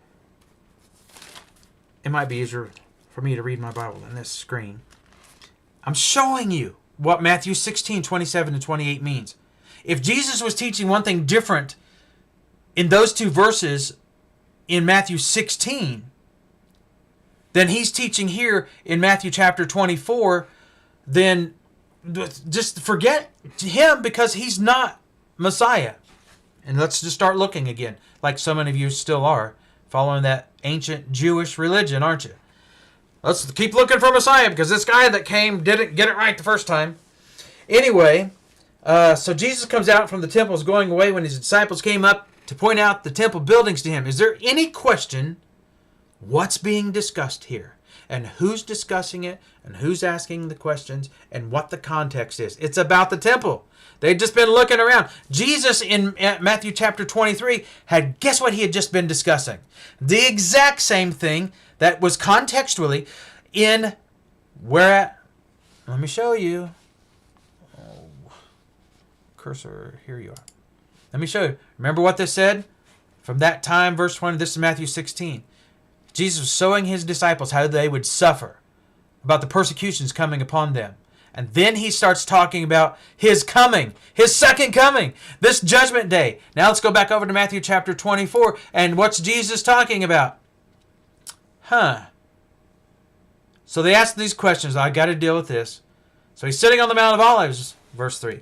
It might be easier for me to read my Bible than this screen. I'm showing you what Matthew 16, 27 to 28 means. If Jesus was teaching one thing different in those two verses in Matthew 16, then he's teaching here in Matthew chapter 24, then just forget him, because he's not Messiah. And let's just start looking again, like so many of you still are, following that ancient Jewish religion, aren't you? Let's keep looking for Messiah, because this guy that came didn't get it right the first time. Anyway, so Jesus comes out from the temple, is going away when his disciples came up to point out the temple buildings to him. Is there any question what's being discussed here? And who's discussing it? And who's asking the questions? And what the context is? It's about the temple. They'd just been looking around. Jesus in Matthew chapter 23 had, guess what he had just been discussing? The exact same thing that was contextually in where, let me show you. Oh, cursor, here you are. Let me show you. Remember what this said? From that time, verse 20, this is Matthew 16. Jesus was showing his disciples how they would suffer, about the persecutions coming upon them. And then he starts talking about his coming, his second coming, this judgment day. Now let's go back over to Matthew chapter 24. And what's Jesus talking about? So they ask these questions. I got to deal with this. So he's sitting on the Mount of Olives, verse 3.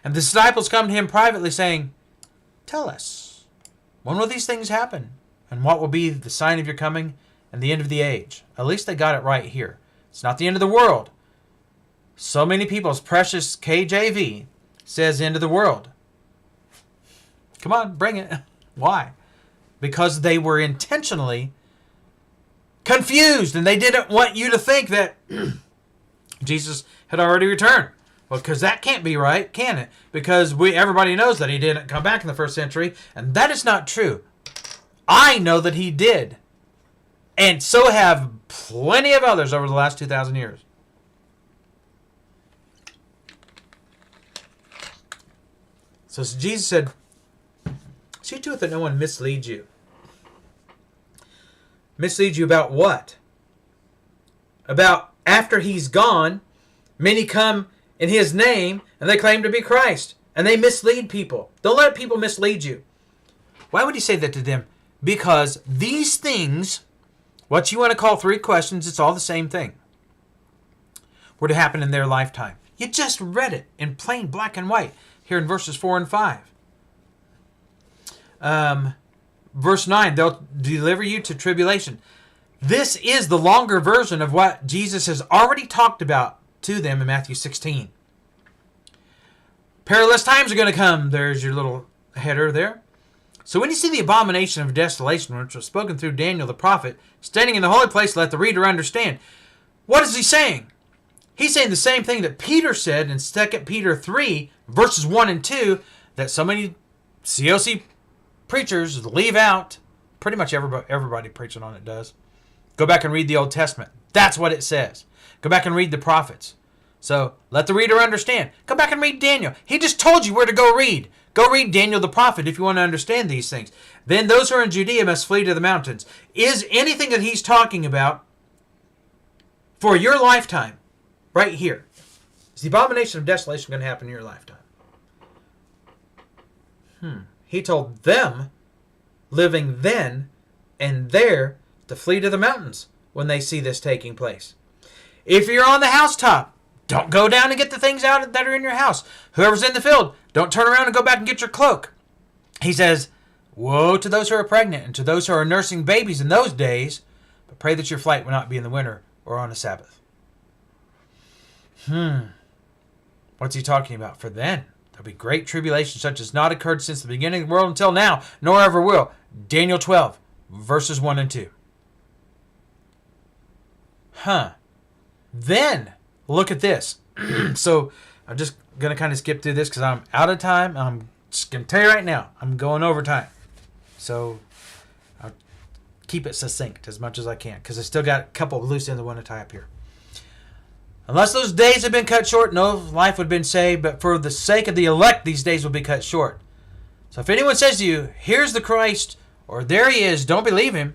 And the disciples come to him privately saying, tell us, when will these things happen? And what will be the sign of your coming and the end of the age? At least they got it right here. It's not the end of the world. So many people's precious KJV says end of the world. Come on, bring it. Why? Because they were intentionally confused and they didn't want you to think that Jesus had already returned. Well, because that can't be right, can it? Because everybody knows that he didn't come back in the first century, and that is not true. I know that he did. And so have plenty of others over the last 2,000 years. So Jesus said, see to it that no one misleads you. Misleads you about what? About after he's gone, many come in his name and they claim to be Christ. And they mislead people. Don't let people mislead you. Why would he say that to them? Because these things, what you want to call three questions, it's all the same thing, were to happen in their lifetime. You just read it in plain black and white here in verses 4 and 5. Verse 9, they'll deliver you to tribulation. This is the longer version of what Jesus has already talked about to them in Matthew 16. Perilous times are going to come. There's your little header there. So when you see the abomination of desolation, which was spoken through Daniel the prophet, standing in the holy place, let the reader understand. What is he saying? He's saying the same thing that Peter said in 2 Peter 3, verses 1 and 2, that so many COC preachers leave out. Pretty much everybody preaching on it does. Go back and read the Old Testament. That's what it says. Go back and read the prophets. So let the reader understand. Go back and read Daniel. He just told you where to go read. Go read Daniel the prophet if you want to understand these things. Then those who are in Judea must flee to the mountains. Is anything that he's talking about for your lifetime, right here, is the abomination of desolation going to happen in your lifetime? He told them, living then and there, to flee to the mountains when they see this taking place. If you're on the housetop, don't go down and get the things out that are in your house. Whoever's in the field, don't turn around and go back and get your cloak. He says, woe to those who are pregnant and to those who are nursing babies in those days, but pray that your flight will not be in the winter or on a Sabbath. What's he talking about? For then, there'll be great tribulation such as not occurred since the beginning of the world until now, nor ever will. Daniel 12, verses 1 and 2. Then, look at this. So, I'm just going to kind of skip through this because I'm out of time. I'm just going to tell you right now, I'm going over time. So, I'll keep it succinct as much as I can because I still got a couple of loose ends I want to tie up here. Unless those days have been cut short, no life would have been saved, but for the sake of the elect, these days will be cut short. So if anyone says to you, here's the Christ, or there he is, don't believe him.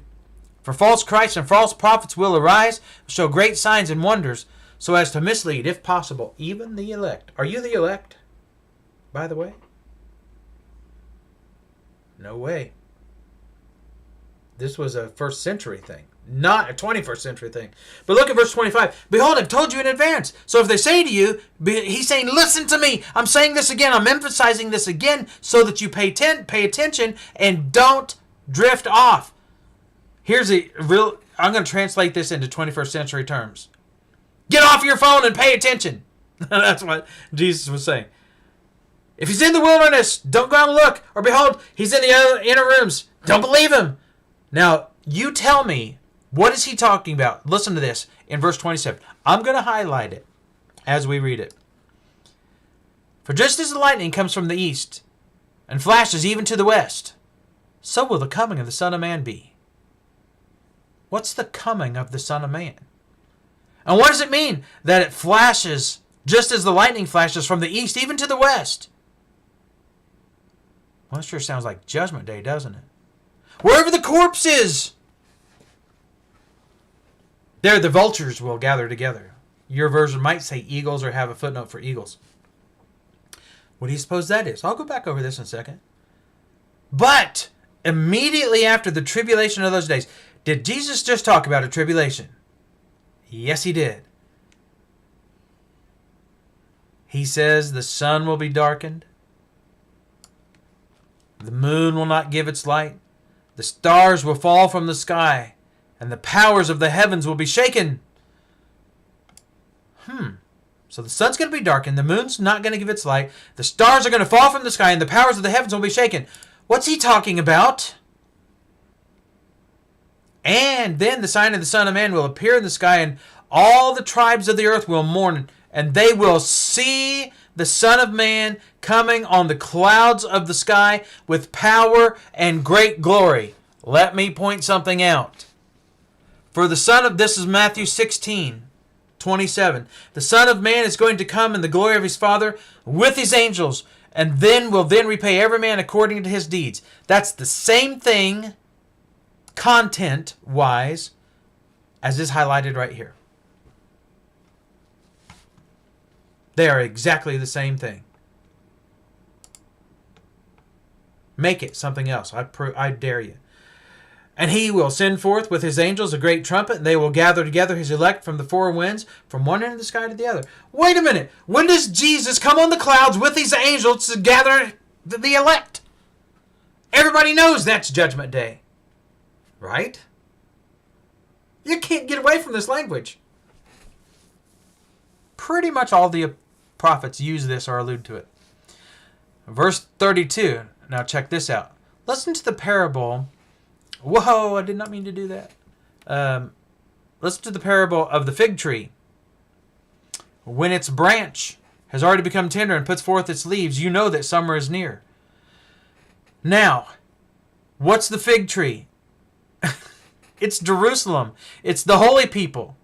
For false Christs and false prophets will arise, show great signs and wonders, so as to mislead, if possible, even the elect. Are you the elect, by the way? No way. This was a first century thing, not a 21st century thing. But look at verse 25. Behold, I've told you in advance. So if they say to you, he's saying, listen to me. I'm saying this again. I'm emphasizing this again so that you pay attention and don't drift off. Here's a real, I'm going to translate this into 21st century terms. Get off your phone and pay attention. That's what Jesus was saying. If he's in the wilderness, don't go out and look. Or behold, he's in the other inner rooms. Don't believe him. Now, you tell me, what is he talking about? Listen to this in verse 27. I'm going to highlight it as we read it. For just as the lightning comes from the east and flashes even to the west, so will the coming of the Son of Man be. What's the coming of the Son of Man? And what does it mean that it flashes just as the lightning flashes from the east even to the west? Well, it sure sounds like Judgment Day, doesn't it? Wherever the corpse is, there the vultures will gather together. Your version might say eagles or have a footnote for eagles. What do you suppose that is? I'll go back over this in a second. But immediately after the tribulation of those days, did Jesus just talk about a tribulation? Yes, he did. He says the sun will be darkened. The moon will not give its light. The stars will fall from the sky. And the powers of the heavens will be shaken. So the sun's going to be darkened. The moon's not going to give its light. The stars are going to fall from the sky. And the powers of the heavens will be shaken. What's he talking about? And then the sign of the Son of Man will appear in the sky, and all the tribes of the earth will mourn, and they will see the Son of Man coming on the clouds of the sky with power and great glory. Let me point something out. For the Son of, this is Matthew 16:27. The Son of Man is going to come in the glory of his Father with his angels, and will repay every man according to his deeds. That's the same thing, content-wise, as is highlighted right here. They are exactly the same thing. Make it something else. I dare you. And he will send forth with his angels a great trumpet, and they will gather together his elect from the four winds, from one end of the sky to the other. Wait a minute. When does Jesus come on the clouds with these angels to gather the elect? Everybody knows that's Judgment Day. Right? You can't get away from this language. Pretty much all the prophets use this or allude to it. Verse 32. Now check this out. Listen to the parable. Whoa, I did not mean to do that. Listen to the parable of the fig tree. When its branch has already become tender and puts forth its leaves, you know that summer is near. Now, what's the fig tree? It's Jerusalem. It's the holy people.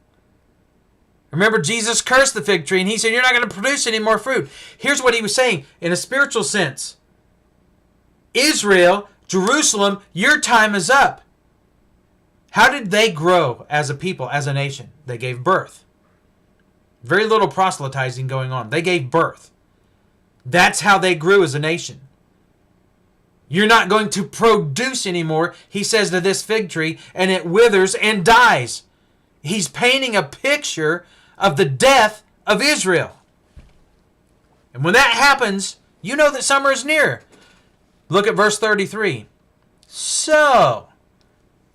Remember, Jesus cursed the fig tree, and he said, you're not going to produce any more fruit. Here's what he was saying in a spiritual sense. Israel, Jerusalem, your time is up. How did they grow as a people, as a nation? They gave birth. Very little proselytizing going on. They gave birth. That's how they grew as a nation. You're not going to produce anymore, he says to this fig tree, and it withers and dies. He's painting a picture of the death of Israel. And when that happens, you know that summer is near. Look at verse 33. So,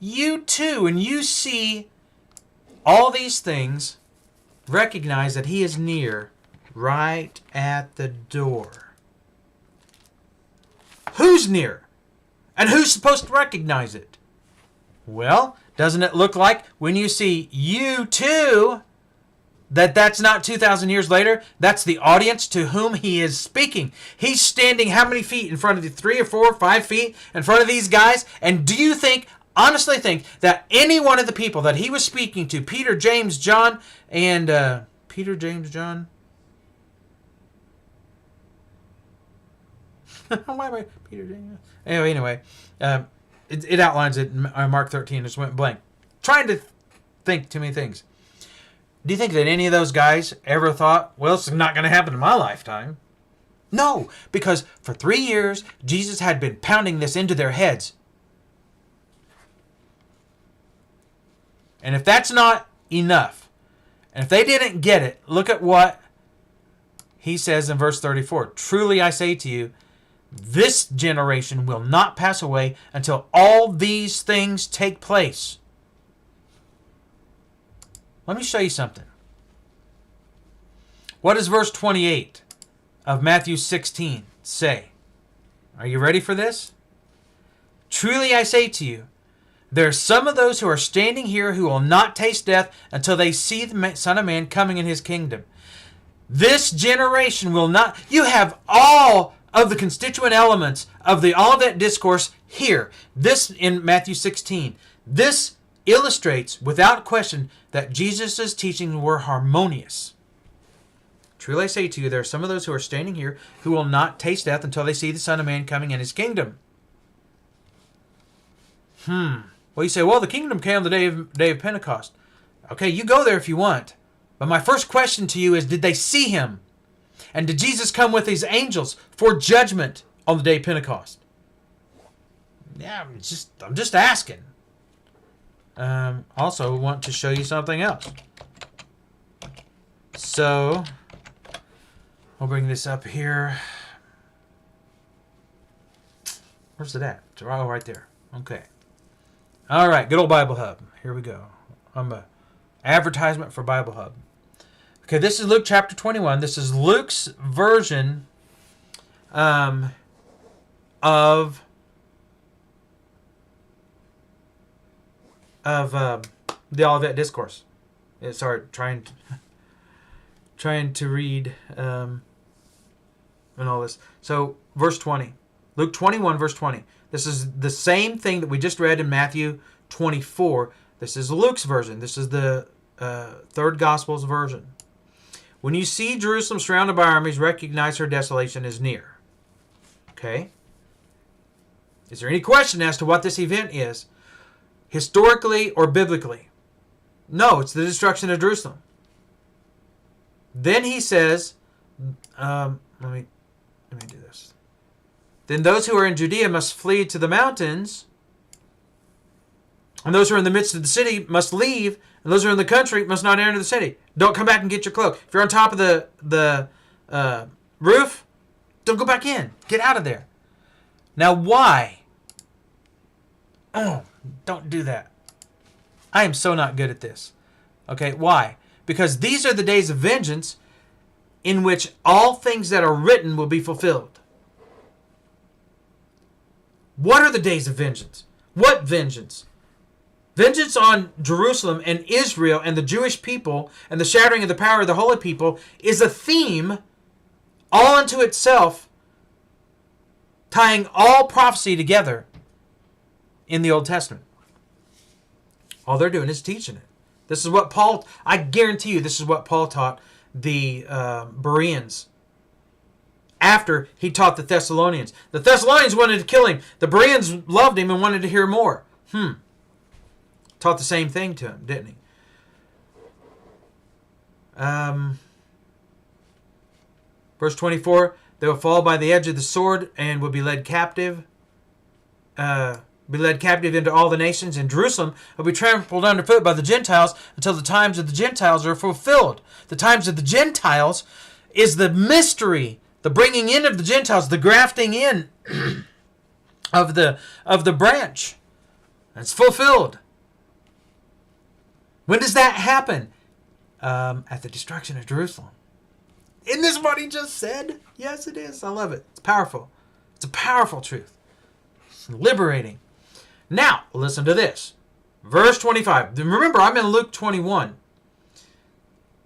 you too, when you see all these things, recognize that he is near, right at the door. Who's near? And who's supposed to recognize it? Well, doesn't it look like when you see you too, that's not 2,000 years later? That's the audience to whom he is speaking. He's standing how many feet in front of the 3 or 4 or 5 feet in front of these guys? And do you think, honestly think, that any one of the people that he was speaking to, Peter, James, John, and Peter, James, John? Why am I Peter, James? Anyway, it outlines it in Mark 13. Just went blank. Trying to think too many things. Do you think that any of those guys ever thought, well, it's not going to happen in my lifetime? No, because for 3 years, Jesus had been pounding this into their heads. And if that's not enough, and if they didn't get it, look at what he says in verse 34. Truly I say to you, this generation will not pass away until all these things take place. Let me show you something. What does verse 28 of Matthew 16 say. Are you ready for this? Truly I say to you, there are some of those who are standing here who will not taste death until they see the Son of Man coming in his kingdom. This generation will not... You have all of the constituent elements of the Olivet Discourse here. This in Matthew 16. This illustrates without question that Jesus' teachings were harmonious. Truly I say to you, there are some of those who are standing here who will not taste death until they see the Son of Man coming in his kingdom. Well, you say, well, the kingdom came on the day of Pentecost. Okay, you go there if you want. But my first question to you is, did they see him? And did Jesus come with his angels for judgment on the day of Pentecost? Yeah, I'm just asking. Also, want to show you something else. So, I'll bring this up here. Where's it at? Oh, right there. Okay. All right, good old Bible Hub. Here we go. I'm a advertisement for Bible Hub. Okay, this is Luke chapter 21. This is Luke's version of the Olivet Discourse. Sorry, trying to read and all this. So, verse 20. Luke 21, verse 20. This is the same thing that we just read in Matthew 24. This is Luke's version. This is the third Gospel's version. When you see Jerusalem surrounded by armies, recognize her desolation is near. Okay? Is there any question as to what this event is? Historically or biblically? No, it's the destruction of Jerusalem. Then he says, let me do this. Then those who are in Judea must flee to the mountains, and those who are in the midst of the city must leave, and those who are in the country must not enter the city. Don't come back and get your cloak. If you're on top of the roof, don't go back in. Get out of there. Now, why? Oh, don't do that. I am so not good at this. Okay, why? Because these are the days of vengeance in which all things that are written will be fulfilled. What are the days of vengeance? What vengeance? Vengeance on Jerusalem and Israel and the Jewish people and the shattering of the power of the holy people is a theme all unto itself, tying all prophecy together in the Old Testament. All they're doing is teaching it. This is what Paul, I guarantee you, this is what Paul taught the Bereans after he taught the Thessalonians. The Thessalonians wanted to kill him. The Bereans loved him and wanted to hear more. Taught the same thing to him, didn't he? Verse 24, they will fall by the edge of the sword and will be led captive. Be led captive into all the nations, and Jerusalem will be trampled underfoot by the Gentiles until the times of the Gentiles are fulfilled. The times of the Gentiles is the mystery, the bringing in of the Gentiles, the grafting in of the branch. It's fulfilled. When does that happen? At the destruction of Jerusalem. Isn't this what he just said? Yes, it is. I love it. It's powerful. It's a powerful truth. It's liberating. Now, listen to this. Verse 25. Remember, I'm in Luke 21.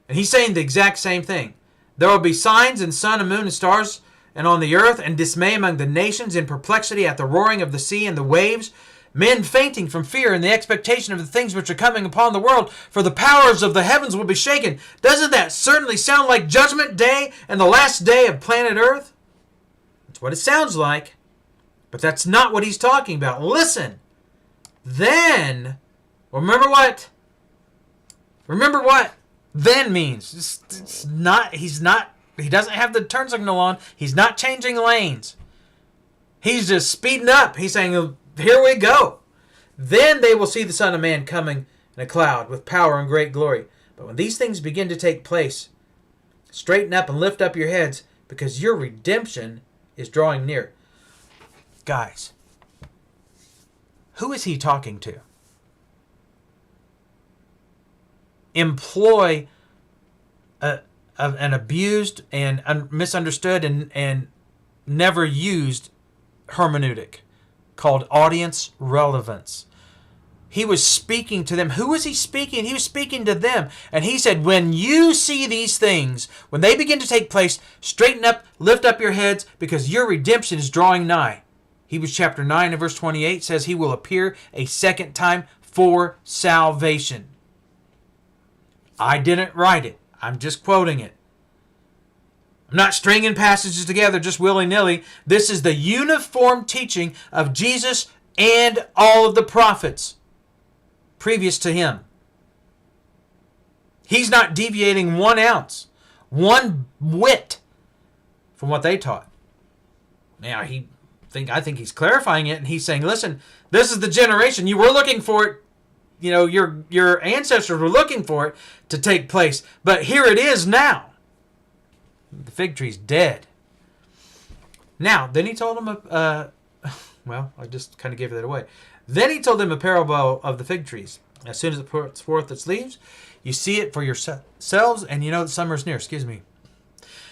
And he's saying the exact same thing. There will be signs in sun and moon and stars and on the earth, and dismay among the nations, in perplexity at the roaring of the sea and the waves, men fainting from fear in the expectation of the things which are coming upon the world, for the powers of the heavens will be shaken. Doesn't that certainly sound like Judgment Day and the last day of planet Earth? That's what it sounds like. But that's not what he's talking about. Listen. Then, remember what then means. He doesn't have the turn signal on. He's not changing lanes. He's just speeding up. He's saying, here we go. Then they will see the Son of Man coming in a cloud with power and great glory. But when these things begin to take place, straighten up and lift up your heads, because your redemption is drawing near. Guys, who is he talking to? Employ an abused and misunderstood and never used hermeneutic called audience relevance. He was speaking to them. Who was he speaking? He was speaking to them. And he said, when you see these things, when they begin to take place, straighten up, lift up your heads, because your redemption is drawing nigh. Hebrews chapter 9 and verse 28 says he will appear a second time for salvation. I didn't write it. I'm just quoting it. I'm not stringing passages together just willy-nilly. This is the uniform teaching of Jesus and all of the prophets previous to him. He's not deviating 1 ounce, 1 whit from what they taught. Now, I think he's clarifying it, and he's saying, listen, this is the generation. You were looking for it. You know, your ancestors were looking for it to take place. But here it is now. The fig tree's dead. Now, then he told them, well, I just kind of gave that away. Then he told them a parable of the fig trees. As soon as it puts forth its leaves, you see it for yourselves, and you know that summer is near. Excuse me.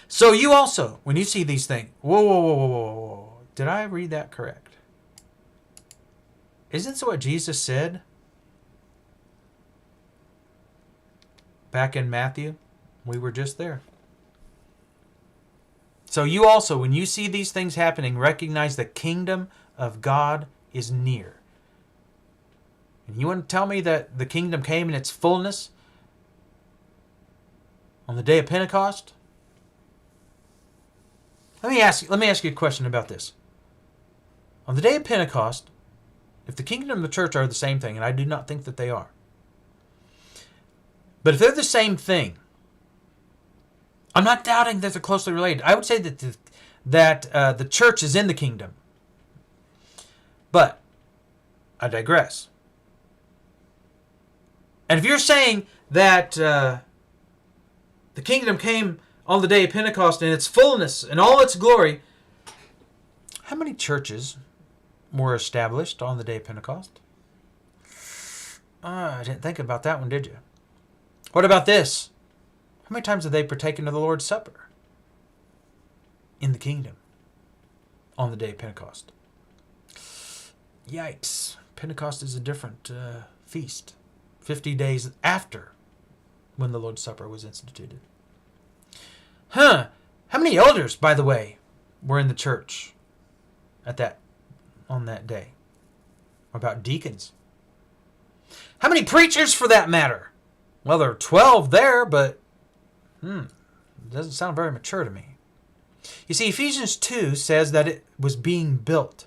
So you also, when you see these things, whoa. Did I read that correct? Isn't this what Jesus said back in Matthew? We were just there. So you also, when you see these things happening, recognize the kingdom of God is near. And you want to tell me that the kingdom came in its fullness on the day of Pentecost? Let me ask you a question about this. On the day of Pentecost, if the kingdom and the church are the same thing, and I do not think that they are, but if they're the same thing, I'm not doubting that they're closely related. I would say that the church is in the kingdom. But I digress. And if you're saying that the kingdom came on the day of Pentecost in its fullness and all its glory, how many churches were established on the day of Pentecost? I didn't think about that one, did you? What about this? How many times have they partaken of the Lord's Supper in the kingdom on the day of Pentecost? Yikes. Pentecost is a different feast. 50 days after when the Lord's Supper was instituted. How many elders, by the way, were in the church on that day? What about deacons? How many preachers, for that matter? Well, there are 12 there, but it doesn't sound very mature to me. You see, Ephesians 2 says that it was being built.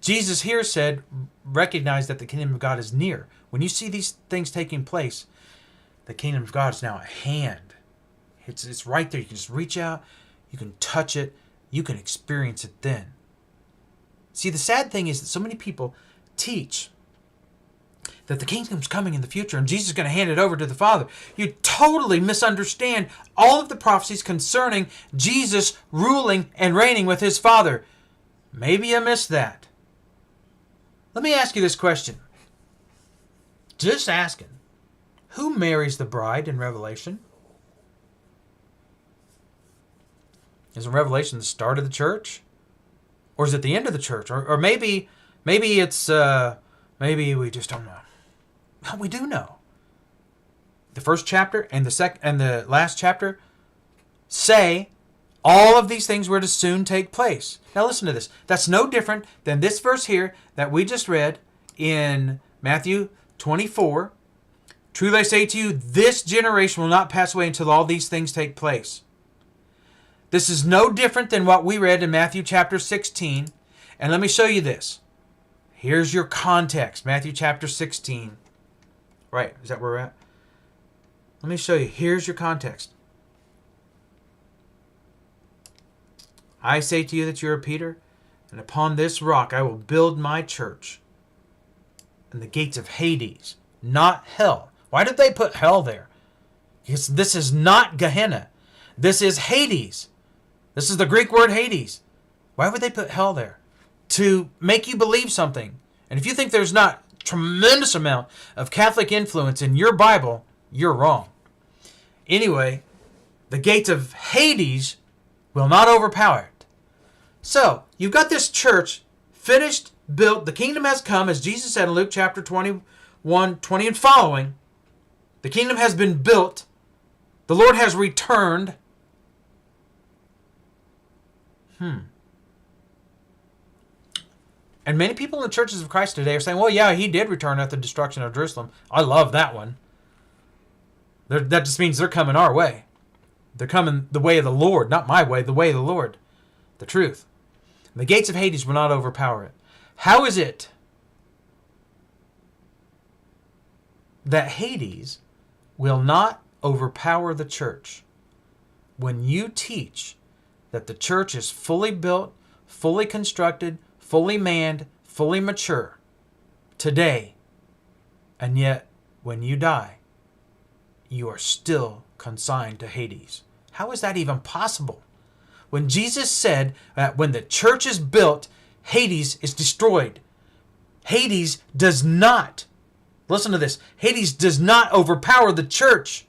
Jesus here said, recognize that the kingdom of God is near. When you see these things taking place, the kingdom of God is now at hand. It's right there. You can just reach out. You can touch it. You can experience it then. See, the sad thing is that so many people teach that the kingdom's coming in the future and Jesus is going to hand it over to the Father. You totally misunderstand all of the prophecies concerning Jesus ruling and reigning with his Father. Maybe you missed that. Let me ask you this question. Just asking. Who marries the bride in Revelation? Is Revelation the start of the church? Or is it the end of the church? Or maybe it's maybe we just don't know. Well, we do know. The first chapter and the last chapter say all of these things were to soon take place. Now listen to this. That's no different than this verse here that we just read in Matthew 24. Truly I say to you, this generation will not pass away until all these things take place. This is no different than what we read in Matthew chapter 16. And let me show you this. Here's your context. Matthew chapter 16. Right, is that where we're at? Let me show you. Here's your context. I say to you that you are Peter, and upon this rock I will build my church. And the gates of Hades, not hell. Why did they put hell there? Because this is not Gehenna. This is Hades. This is the Greek word Hades. Why would they put hell there? To make you believe something. And if you think there's not a tremendous amount of Catholic influence in your Bible, you're wrong. Anyway, the gates of Hades will not overpower it. So, you've got this church finished, built. The kingdom has come, as Jesus said in Luke chapter 21, 20 and following. The kingdom has been built. The Lord has returned. And many people in the churches of Christ today are saying, well, yeah, he did return at the destruction of Jerusalem. I love that one. That just means they're coming our way. They're coming the way of the Lord, not my way, the way of the Lord, the truth. The gates of Hades will not overpower it. How is it that Hades will not overpower the church when you teach that the church is fully built, fully constructed, fully manned, fully mature today, and yet when you die, you are still consigned to Hades? How is that even possible? When Jesus said that when the church is built, Hades is destroyed. Hades does not, listen to this, Hades does not overpower the church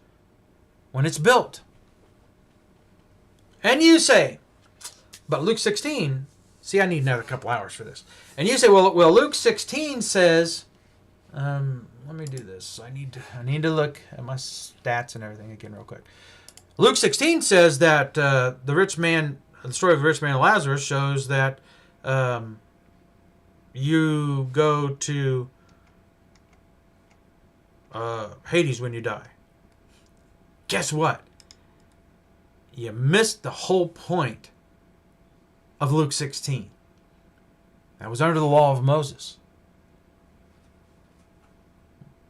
when it's built. And you say, but Luke 16, see, I need another couple hours for this. And you say, well, Luke 16 says, let me do this. I need to look at my stats and everything again real quick. Luke 16 says that the story of the rich man and Lazarus shows that you go to Hades when you die. Guess what? You missed the whole point of Luke 16. That was under the law of Moses.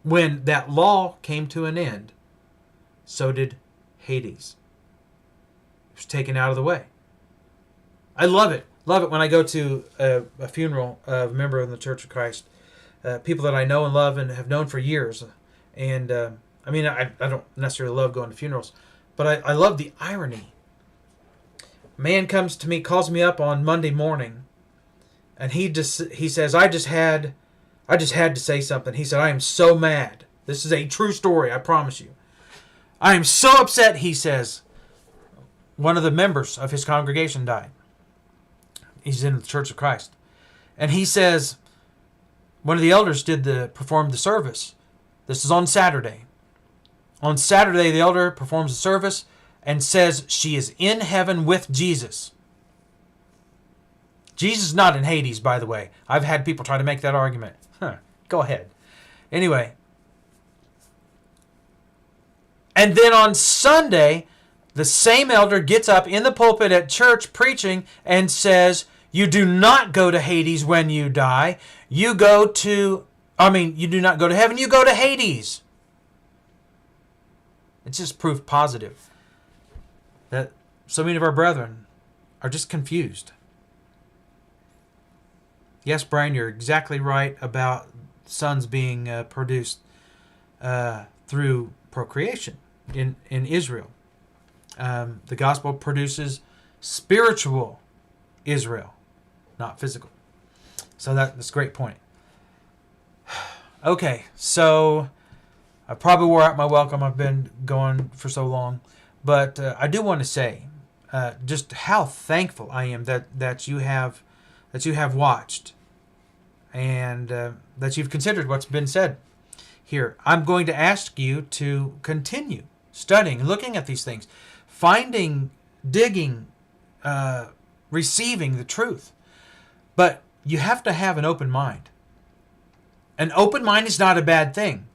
When that law came to an end, so did Hades. It was taken out of the way. I love it. Love it when I go to a funeral of a member of the Church of Christ. People that I know and love and have known for years. And I don't necessarily love going to funerals, but I love the irony. Man comes to me, calls me up on Monday morning, and he says, I just had to say something. He said, I am so mad. This is a true story, I promise you. I am so upset, he says. One of the members of his congregation died. He's in the Church of Christ. And he says, one of the elders performed the service. This is on Saturday. On Saturday, the elder performs the service and says she is in heaven with Jesus. Jesus is not in Hades, by the way. I've had people try to make that argument. Go ahead. Anyway. And then on Sunday, the same elder gets up in the pulpit at church preaching and says, you do not go to Hades when you die. You do not go to heaven, you go to Hades. It's just proof positive that so many of our brethren are just confused. Yes, Brian, you're exactly right about sons being produced through procreation in Israel. The gospel produces spiritual Israel, not physical. So that's a great point. Okay, so I probably wore out my welcome. I've been going for so long. But I do want to say just how thankful I am that you have watched and that you've considered what's been said here. I'm going to ask you to continue studying, looking at these things, finding, digging, receiving the truth. But you have to have an open mind. An open mind is not a bad thing.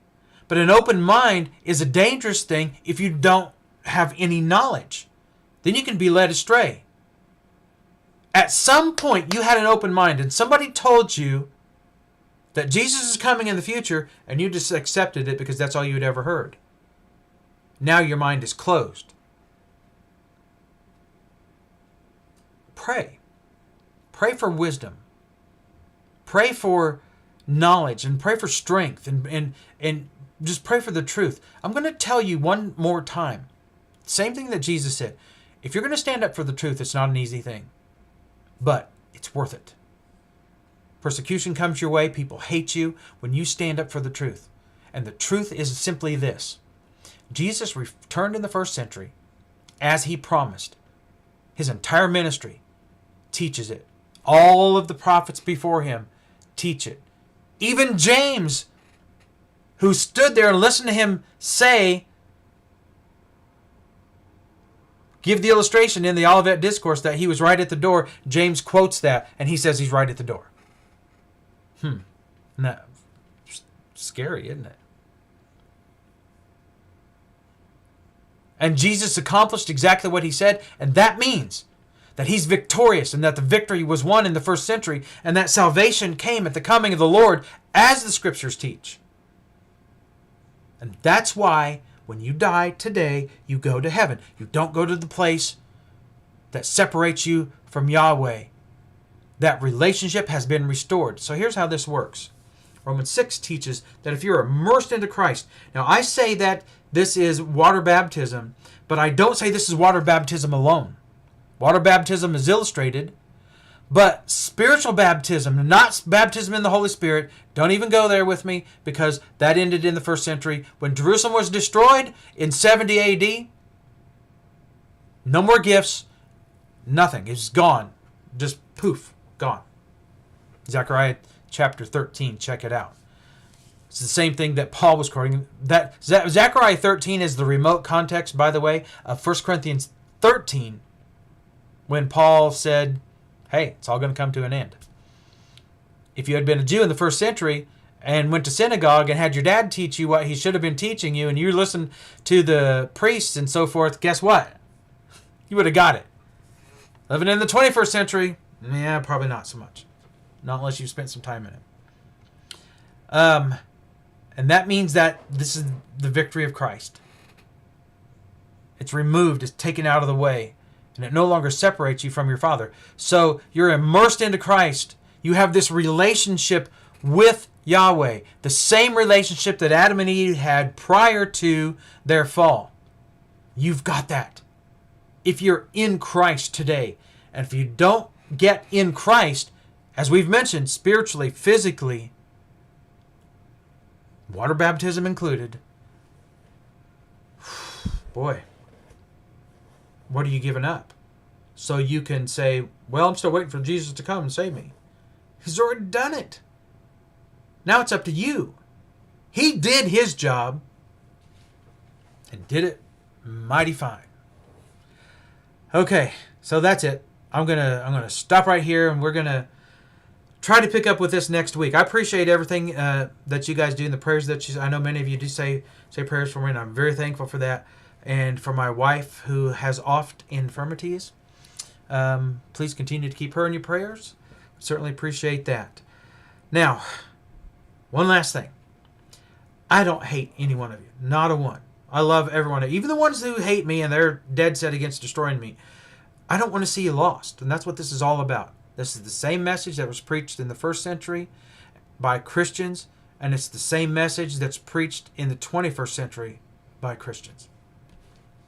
But an open mind is a dangerous thing if you don't have any knowledge. Then you can be led astray. At some point, you had an open mind and somebody told you that Jesus is coming in the future and you just accepted it because that's all you'd ever heard. Now your mind is closed. Pray. Pray for wisdom. Pray for knowledge and pray for strength and just pray for the truth. I'm going to tell you one more time. Same thing that Jesus said. If you're going to stand up for the truth, it's not an easy thing. But it's worth it. Persecution comes your way. People hate you when you stand up for the truth. And the truth is simply this. Jesus returned in the first century as he promised. His entire ministry teaches it. All of the prophets before him teach it. Even James, who stood there and listened to him give the illustration in the Olivet Discourse that he was right at the door. James quotes that, and he says he's right at the door. That, scary, isn't it? And Jesus accomplished exactly what he said, and that means that he's victorious and that the victory was won in the first century and that salvation came at the coming of the Lord as the scriptures teach. And that's why when you die today, you go to heaven. You don't go to the place that separates you from Yahweh. That relationship has been restored. So here's how this works. Romans 6 teaches that if you're immersed into Christ, now I say that this is water baptism, but I don't say this is water baptism alone. Water baptism is illustrated, but spiritual baptism, not baptism in the Holy Spirit, don't even go there with me because that ended in the first century. When Jerusalem was destroyed in 70 AD, no more gifts, nothing. It's gone. Just poof, gone. Zechariah chapter 13, check it out. It's the same thing that Paul was quoting. That Zechariah 13 is the remote context, by the way, of 1 Corinthians 13, when Paul said, hey, it's all going to come to an end. If you had been a Jew in the first century and went to synagogue and had your dad teach you what he should have been teaching you, and you listened to the priests and so forth, guess what? You would have got it. Living in the 21st century, yeah, probably not so much. Not unless you've spent some time in it. And that means that this is the victory of Christ. It's removed, it's taken out of the way, and it no longer separates you from your Father. So you're immersed into Christ. You have this relationship with Yahweh, the same relationship that Adam and Eve had prior to their fall. You've got that. If you're in Christ today, and if you don't get in Christ, as we've mentioned, spiritually, physically, water baptism included, boy, what are you giving up? So you can say, well, I'm still waiting for Jesus to come and save me. He's already done it. Now it's up to you. He did his job and did it mighty fine. Okay, so that's it. I'm gonna stop right here, and we're gonna try to pick up with this next week. I appreciate everything that you guys do and the prayers that I know many of you do say prayers for me, and I'm very thankful for that. And for my wife, who has oft infirmities, please continue to keep her in your prayers. Certainly appreciate that. Now, one last thing. I don't hate any one of you. Not a one. I love everyone. Even the ones who hate me and they're dead set against destroying me. I don't want to see you lost. And that's what this is all about. This is the same message that was preached in the first century by Christians. And it's the same message that's preached in the 21st century by Christians.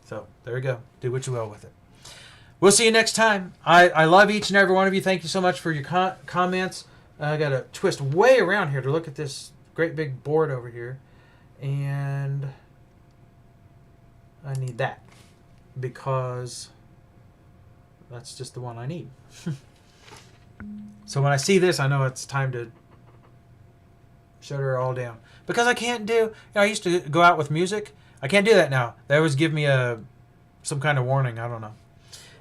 So, there you go. Do what you will with it. We'll see you next time. I love each and every one of you. Thank you so much for your comments. I got to twist way around here to look at this great big board over here. And I need that because that's just the one I need. So when I see this, I know it's time to shut her all down. Because I can't do... I used to go out with music. I can't do that now. They always give me some kind of warning. I don't know.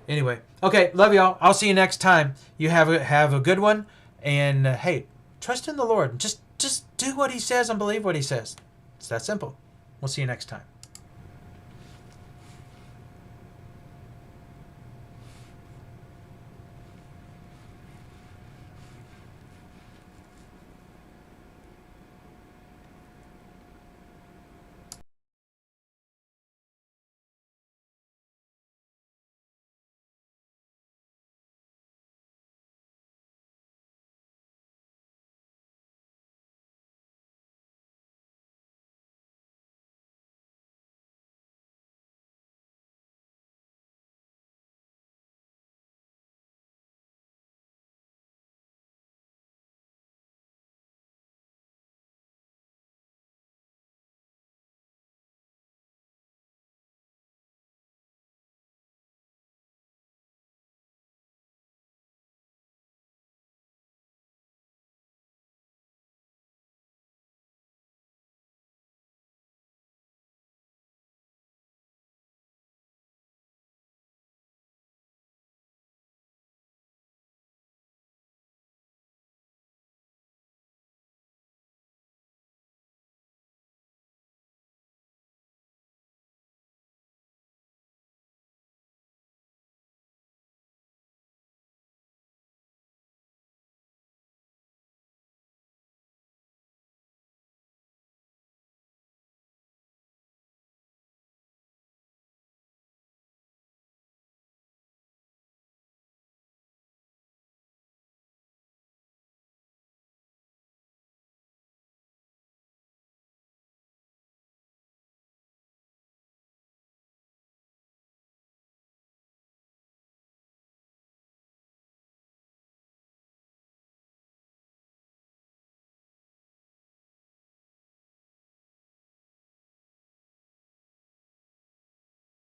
Anyway. Okay, love y'all. I'll see you next time. You have a good one. And, hey, trust in the Lord. Just do what he says and believe what he says. It's that simple. We'll see you next time.